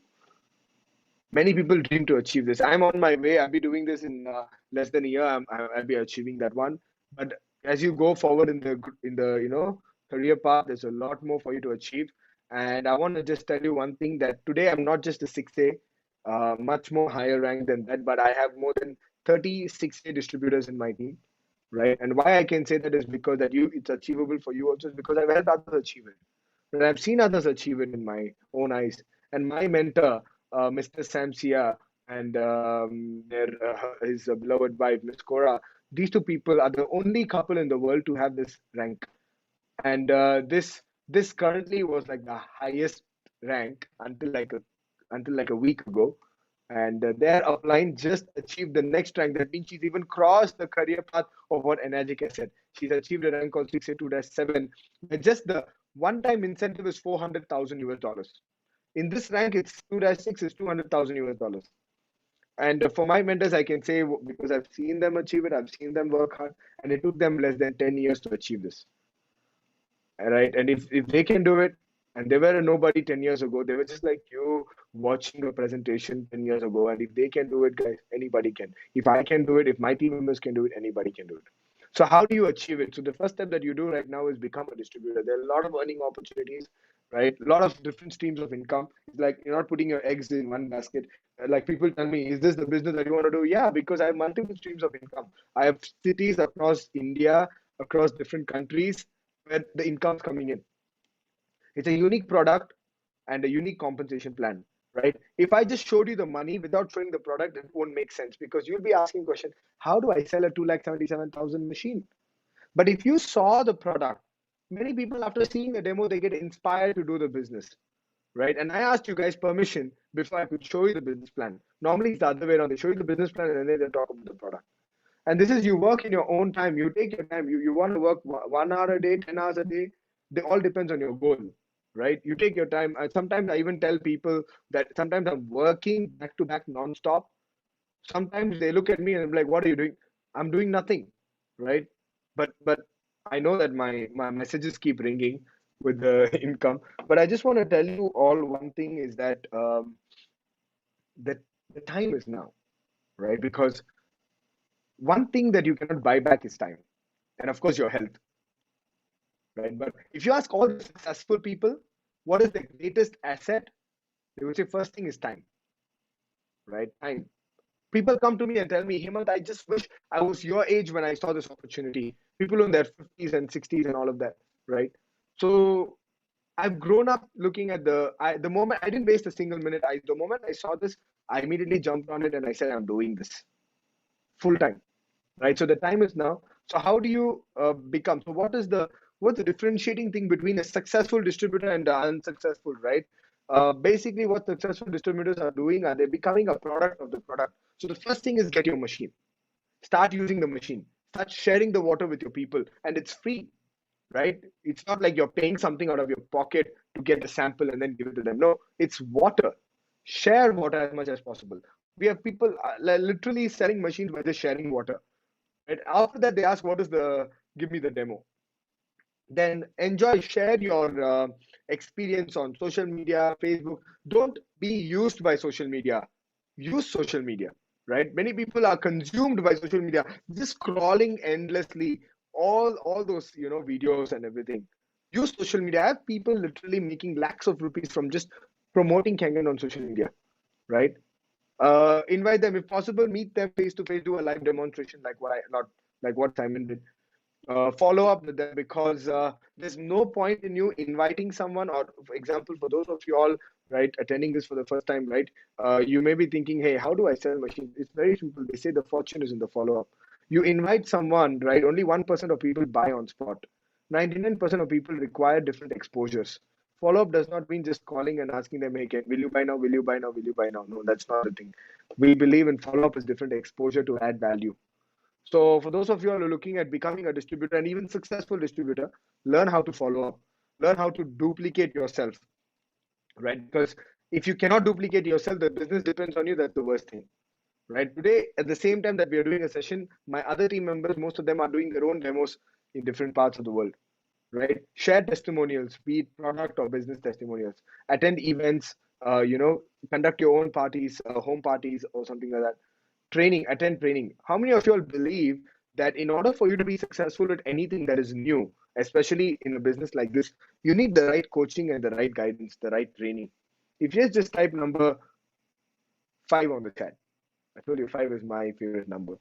S1: Many people dream to achieve this. I'm on my way. I'll be doing this in less than a year. I'll be achieving that one. But as you go forward in the career path, there's a lot more for you to achieve. And I want to just tell you one thing, that today I'm not just a 6A, much more higher rank than that, but I have more than 30 6A distributors in my team, right? And why I can say that is because that it's achievable for you also, is because I've helped others achieve it. And I've seen others achieve it in my own eyes. And my mentor, Mr. Samsia, and his beloved wife, Miss Cora, these two people are the only couple in the world to have this rank. And this currently was like the highest rank until like a week ago. And their upline just achieved the next rank. That means she's even crossed the career path of what Enagic has said. She's achieved a rank called 6A2-7. Just the one-time incentive is 400,000 US dollars. In this rank, it's 2-6 is 200,000 US dollars. And for my mentors, I can say, because I've seen them achieve it, I've seen them work hard, and it took them less than 10 years to achieve this. Right? And if they can do it, and they were a nobody 10 years ago, they were just like you watching a presentation 10 years ago. And if they can do it, guys, anybody can. If I can do it, if my team members can do it, anybody can do it. So how do you achieve it? So the first step that you do right now is become a distributor. There are a lot of earning opportunities, right? A lot of different streams of income. It's like you're not putting your eggs in one basket. Like people tell me, is this the business that you want to do? Yeah, because I have multiple streams of income. I have cities across India, across different countries where the income's coming in. It's a unique product and a unique compensation plan, right? If I just showed you the money without showing the product, it won't make sense, because you'll be asking question, how do I sell a 2,77,000 machine? But if you saw the product, many people after seeing the demo, they get inspired to do the business, right? And I asked you guys permission before I could show you the business plan. Normally it's the other way around. They show you the business plan and then they talk about the product. And this is, you work in your own time. You take your time. You want to work 1 hour a day, 10 hours a day. They all depends on your goal, right? You take your time. Sometimes I even tell people that sometimes I'm working back to back nonstop. Sometimes they look at me and I'm like, what are you doing? I'm doing nothing, right? But I know that my messages keep ringing with the income. But I just want to tell you all one thing is that that the time is now, right? Because one thing that you cannot buy back is time, and of course your health, right? But if you ask all the successful people, what is the greatest asset? They will say first thing is time, right? Time. People come to me and tell me, Hemant, I just wish I was your age when I saw this opportunity. People in their 50s and 60s and all of that, right? So I've grown up looking at the moment I didn't waste a single minute. The moment I saw this, I immediately jumped on it and I said, I'm doing this full time, right? So the time is now. So how do you become? So what's the differentiating thing between a successful distributor and the unsuccessful, right? Basically, what successful distributors are doing are they're becoming a product of the product. So the first thing is get your machine, start using the machine, start sharing the water with your people, and it's free, right? It's not like you're paying something out of your pocket to get the sample and then give it to them. No, it's water. Share water as much as possible. We have people literally selling machines by just sharing water. And after that, they ask, what is give me the demo. Then enjoy, share your experience on social media, Facebook. Don't be used by social media. Use social media, right? Many people are consumed by social media, just scrolling endlessly, all those videos and everything. Use social media. I have people literally making lakhs of rupees from just promoting Kangen on social media, right? Invite them if possible, meet them face to face, do a live demonstration like what Simon did. Follow up with them, because there's no point in you inviting someone, or for example, for those of you all right attending this for the first time, right, you may be thinking, hey, how do I sell machines? It's very simple. They say the fortune is in the follow-up. You invite someone, right? Only 1% of people buy on spot. 99% of people require different exposures. Follow-up does not mean just calling and asking them, hey, will you buy now, will you buy now, will you buy now? No, that's not the thing. We believe in follow-up is different exposure to add value. So for those of you who are looking at becoming a distributor and even successful distributor, learn how to follow up, learn how to duplicate yourself, right? Because if you cannot duplicate yourself, the business depends on you. That's the worst thing, right? Today, at the same time that we are doing a session, my other team members, most of them are doing their own demos in different parts of the world, right? Share testimonials, be it product or business testimonials. Attend events, conduct your own parties, home parties, or something like that. Training, attend training. How many of you all believe that in order for you to be successful at anything that is new, especially in a business like this, you need the right coaching and the right guidance, the right training? If you just type number 5 on the chat. I told you 5 is my favorite number.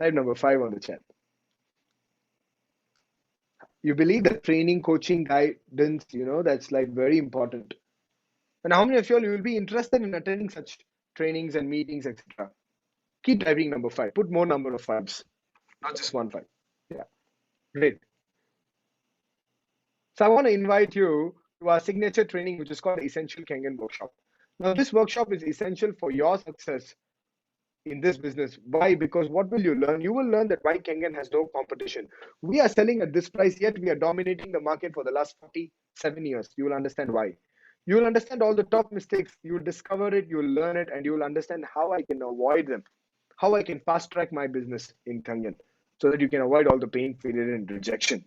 S1: Type number 5 on the chat. You believe that training, coaching, guidance, that's like very important. And how many of you all you will be interested in attending such trainings and meetings, etc.? Keep typing number 5. Put more number of fives, not just one 5. Yeah, great. So I want to invite you to our signature training, which is called the Essential Kangen Workshop. Now, this workshop is essential for your success in this business. Why? Because what will you learn? You will learn that why Kangen has no competition. We are selling at this price, yet we are dominating the market for the last 47 years. You will understand why. You will understand all the top mistakes. You will discover it, you will learn it, and you will understand how I can avoid them, how I can fast track my business in Kangen so that you can avoid all the pain, failure, and rejection.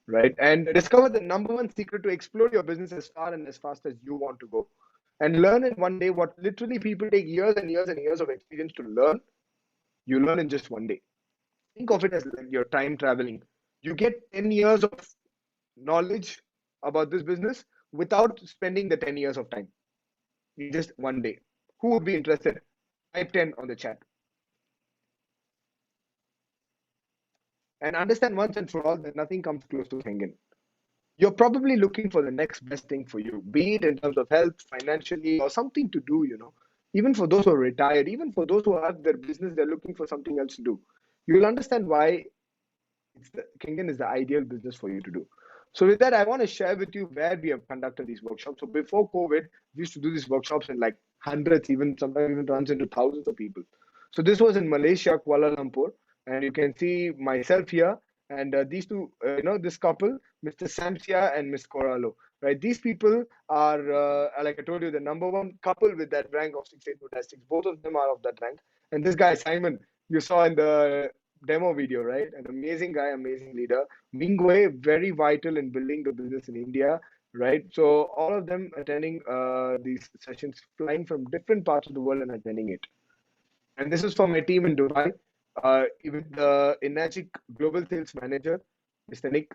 S1: Right? And discover the number one secret to explode your business as far and as fast as you want to go. And learn in one day what literally people take years and years and years of experience to learn, you learn in just one day. Think of it as like you're time traveling. You get 10 years of knowledge about this business without spending the 10 years of time in just one day. Who would be interested? Type 10 on the chat. And understand once and for all that nothing comes close to Kangen. You're probably looking for the next best thing for you, be it in terms of health, financially, or something to do. Even for those who are retired, even for those who have their business, they're looking for something else to do. You will understand why Kangen is the ideal business for you to do. So with that, I want to share with you where we have conducted these workshops. So before COVID, we used to do these workshops in like hundreds, even sometimes even runs into thousands of people. So this was in Malaysia, Kuala Lumpur, and you can see myself here and these two, this couple, Mr. Samsia and Miss Corallo. Right, these people are, like I told you, the number one couple with that rank of 682-6. Both of them are of that rank. And this guy, Simon, you saw in the demo video, right? An amazing guy, amazing leader. Mingwei, very vital in building the business in India, right? So all of them attending these sessions, flying from different parts of the world and attending it. And this is for my team in Dubai, with the Enagic Global Sales Manager, Mr. Nick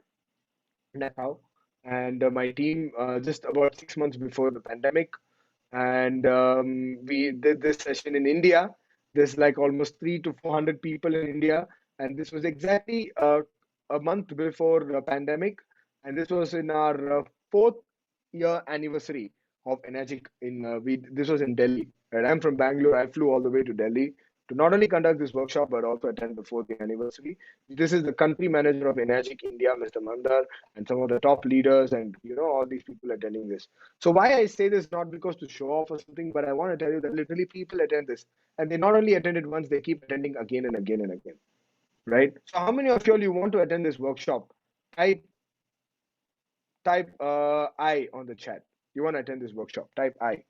S1: Nakao, and my team just about 6 months before the pandemic. And we did this session in India. There's like almost 300 to 400 people in India, and this was exactly a month before the pandemic, and this was in our fourth year anniversary of Enagic. This was in Delhi. Right, I'm from Bangalore. I flew all the way to Delhi to not only conduct this workshop but also attend the fourth year anniversary. This is the country manager of Enagic India, Mr. Mandar, and some of the top leaders, and all these people attending this. So why I say this, not because to show off or something, but I want to tell you that literally people attend this, and they not only attend it once, they keep attending again and again and again. Right? So how many of you want to attend this workshop? Type I on the chat. You want to attend this workshop? Type I.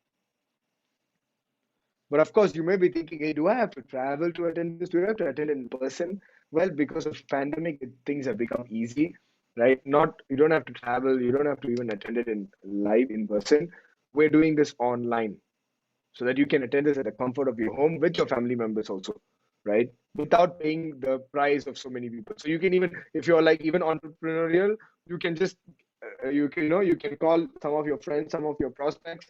S1: But of course, you may be thinking, hey, do I have to travel to attend this? Do I have to attend in person? Well, because of pandemic, things have become easy, right? Not you don't have to travel, you don't have to even attend it in live in person. We're doing this online so that you can attend this at the comfort of your home with your family members also, right? Without paying the price of so many people. So you can even, if you're like even entrepreneurial, you can just you can call some of your friends, some of your prospects,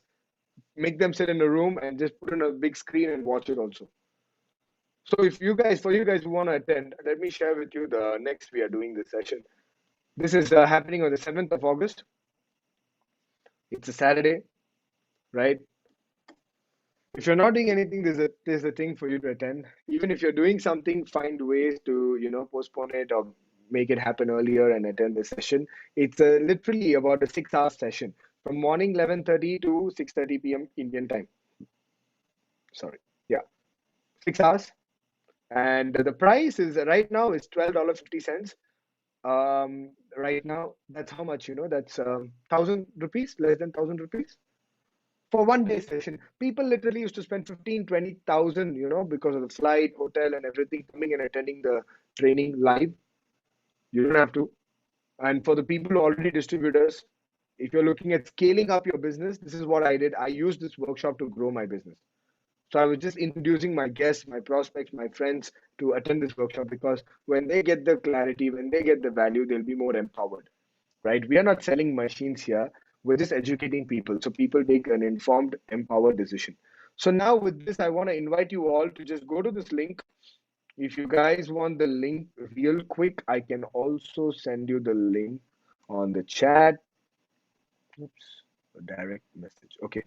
S1: make them sit in a room and just put in a big screen and watch it also. So for you guys who want to attend, let me share with you the next we are doing this session. This is happening on the 7th of August. It's a Saturday, right? If you're not doing anything, there's a thing for you to attend. Even if you're doing something, find ways to postpone it or make it happen earlier and attend the session. It's literally about a 6 hour session from morning 11:30 to 6:30 p.m. Indian time. Sorry, yeah, 6 hours. And the price is right now is $12.50. Right now, that's how much, that's 1,000 rupees, less than 1,000 rupees. for 1 day session. People literally used to spend 15, 20,000, because of the flight, hotel, and everything, coming and attending the training live. You don't have to. And for the people who are already distributors, if you're looking at scaling up your business, this is what I did. I used this workshop to grow my business. So I was just introducing my guests, my prospects, my friends to attend this workshop, because when they get the clarity, when they get the value, they'll be more empowered, right? We are not selling machines here. We're just educating people so people take an informed, empowered decision. So now with this, I want to invite you all to just go to this link. If you guys want the link real quick, I can also send you the link on the chat. Oops, a direct message. Okay.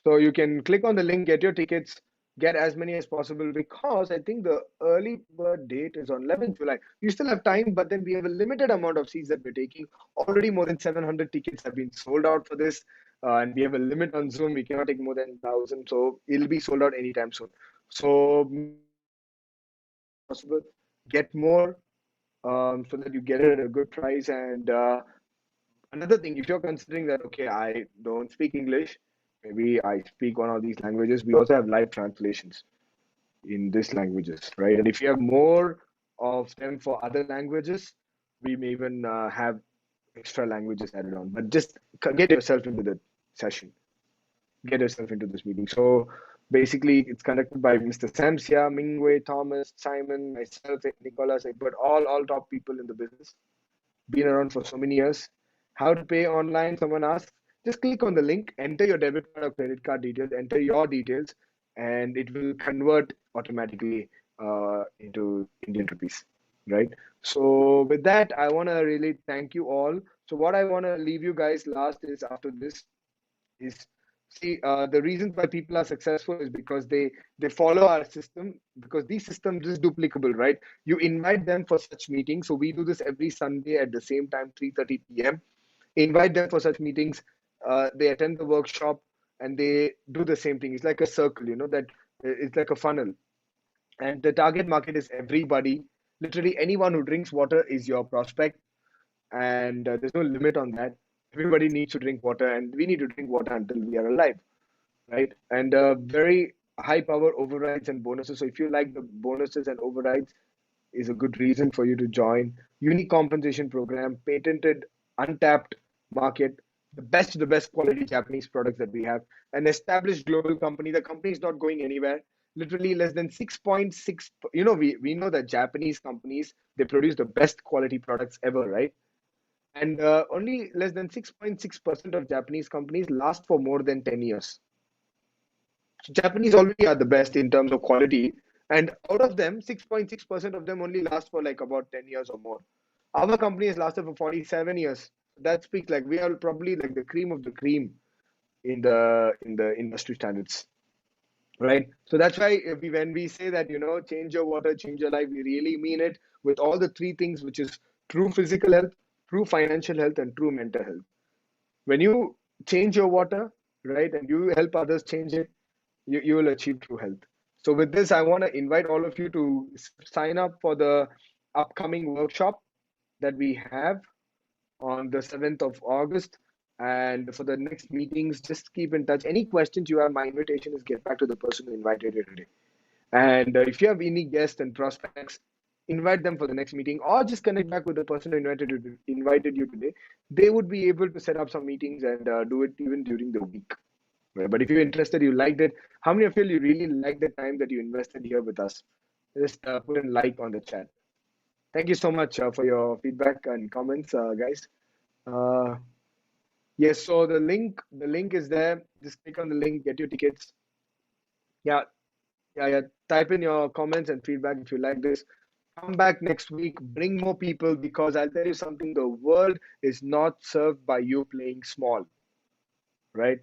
S1: So you can click on the link, get your tickets, get as many as possible, because I think the early bird date is on 11th July. You still have time, but then we have a limited amount of seats that we're taking. Already more than 700 tickets have been sold out for this. And we have a limit on Zoom. We cannot take more than 1,000. So it'll be sold out anytime soon. So make sure you get as many tickets as possible. Get more, so that you get it at a good price. And another thing, if you're considering that, okay, I don't speak English, maybe I speak one of these languages, we also have live translations in these languages, right? And if you have more of them for other languages, we may even have extra languages added on. But just get yourself into the session, get yourself into this meeting. So basically, it's conducted by Mr. Samsia, Mingwei, Thomas, Simon, myself, Nicholas, Egbert, all top people in the business, been around for so many years. How to pay online? Someone asks. Just click on the link, enter your debit card or credit card details, enter your details, and it will convert automatically into Indian rupees, right? So with that, I want to really thank you all. So what I want to leave you guys last is, after this, is, see, the reasons why people are successful is because they follow our system, because these systems is duplicable, right? You invite them for such meetings. So we do this every Sunday at the same time, 3:30 p.m. Invite them for such meetings. They attend the workshop and they do the same thing. It's like a circle, that it's like a funnel. And the target market is everybody. Literally anyone who drinks water is your prospect, and there's no limit on that. Everybody needs to drink water, and we need to drink water until we are alive, right? And very high power overrides and bonuses. So if you like the bonuses and overrides, is a good reason for you to join. Unique compensation program, patented, untapped market, the best quality Japanese products that we have, an established global company. The company is not going anywhere. Literally less than 6.6. We know that Japanese companies, they produce the best quality products ever, right? And only less than 6.6% of Japanese companies last for more than 10 years. So Japanese already are the best in terms of quality. And out of them, 6.6% of them only last for like about 10 years or more. Our company has lasted for 47 years. That speaks like we are probably like the cream of the cream in the industry standards, right? So that's why when we say that, change your water, change your life, we really mean it with all the three things, which is true physical health, true financial health, and true mental health. When you change your water, right, and you help others change it, you will achieve true health. So with this, I want to invite all of you to sign up for the upcoming workshop that we have on the 7th of August. And for the next meetings, just keep in touch. Any questions you have, my invitation is get back to the person who invited you today. And if you have any guests and prospects, invite them for the next meeting, or just connect back with the person who invited you today. They would be able to set up some meetings and do it even during the week. Right? But if you're interested, you liked it. How many of you really liked the time that you invested here with us? Just put a like on the chat. Thank you so much for your feedback and comments, guys. Uh, yes, so the link is there. Just click on the link, get your tickets. Yeah, yeah. Type in your comments and feedback if you like this. Come back next week, bring more people, because I'll tell you something, the world is not served by you playing small, right?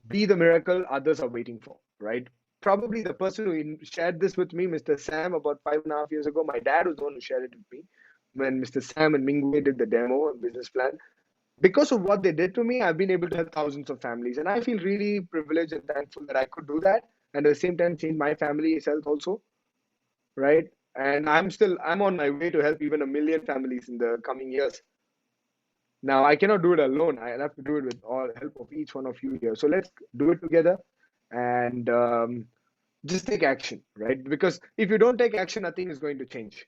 S1: Be the miracle others are waiting for, right? Probably the person who shared this with me, Mr. Sam, about 5.5 years ago, my dad was the one who shared it with me when Mr. Sam and Mingwei did the demo and business plan. Because of what they did to me, I've been able to help thousands of families. And I feel really privileged and thankful that I could do that. And at the same time, change my family's health also, right? And I'm on my way to help even 1 million families in the coming years. Now, I cannot do it alone. I'll have to do it with all help of each one of you here. So let's do it together and just take action, right? Because if you don't take action, nothing is going to change,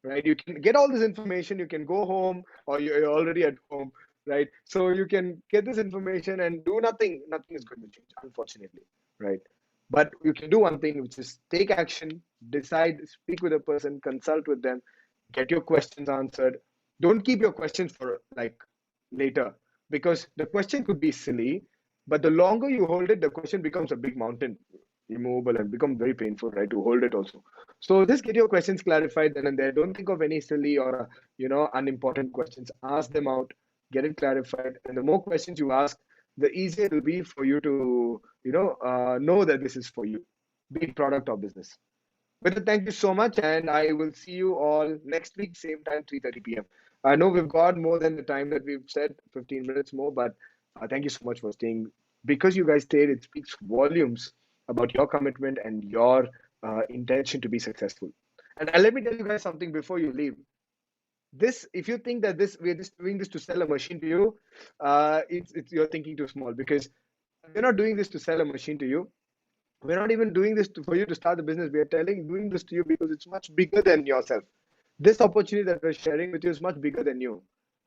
S1: right? You can get all this information, you can go home, or you're already at home, right? So you can get this information and do nothing. Nothing is going to change, unfortunately, right? But you can do one thing, which is take action, decide, speak with a person, consult with them, get your questions answered. Don't keep your questions for like later, because the question could be silly, but the longer you hold it, the question becomes a big mountain, immovable, and become very painful, right? To hold it also. So just get your questions clarified then and there. Don't think of any silly or unimportant questions. Ask them out, get it clarified, and the more questions you ask, the easier it will be for you to know that this is for you, be it product or business. With that, thank you so much, and I will see you all next week, same time, 3:30 p.m. I know we've got more than the time that we've said, 15 minutes more, but thank you so much for staying. Because you guys stayed, it speaks volumes about your commitment and your intention to be successful. And let me tell you guys something before you leave. This, if you think that we're just doing this to sell a machine to you, it's you're thinking too small, because we're not doing this to sell a machine to you. We're not even doing this for you to start the business. We are doing this to you because it's much bigger than yourself. This opportunity that we're sharing with you is much bigger than you,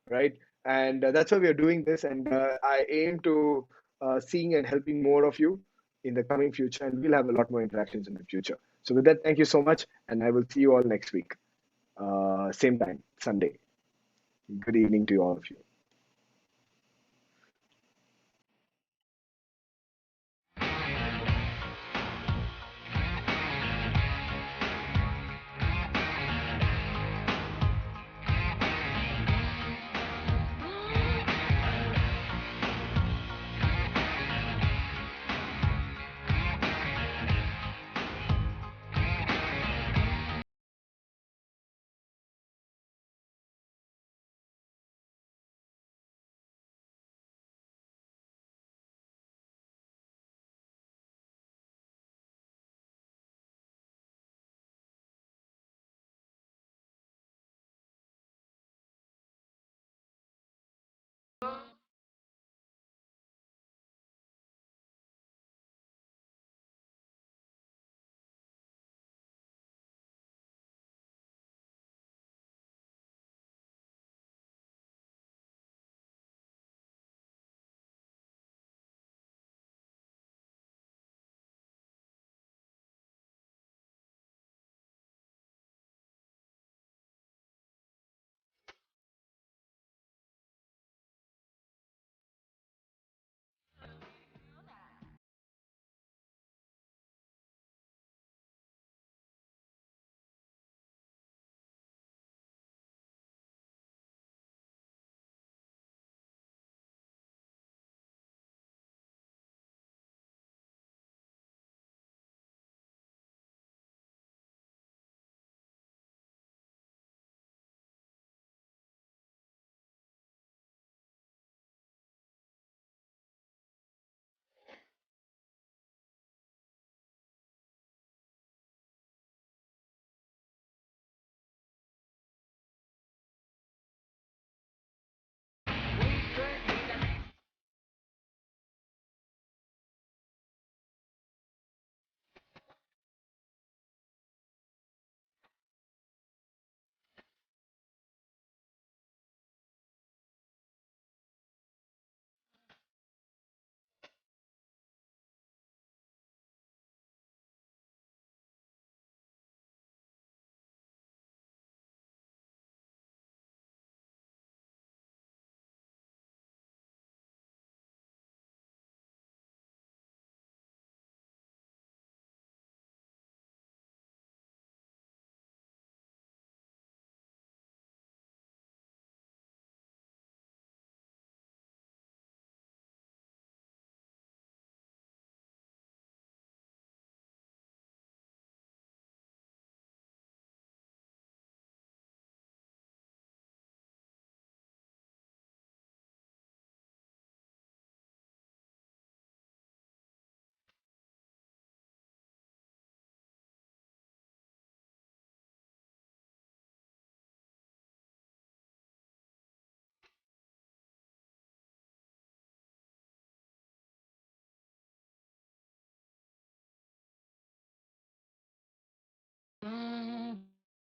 S1: right? And that's why we are doing this. And I aim to seeing and helping more of you in the coming future. And we'll have a lot more interactions in the future. So with that, thank you so much. And I will see you all next week. Same time, Sunday. Good evening to all of you.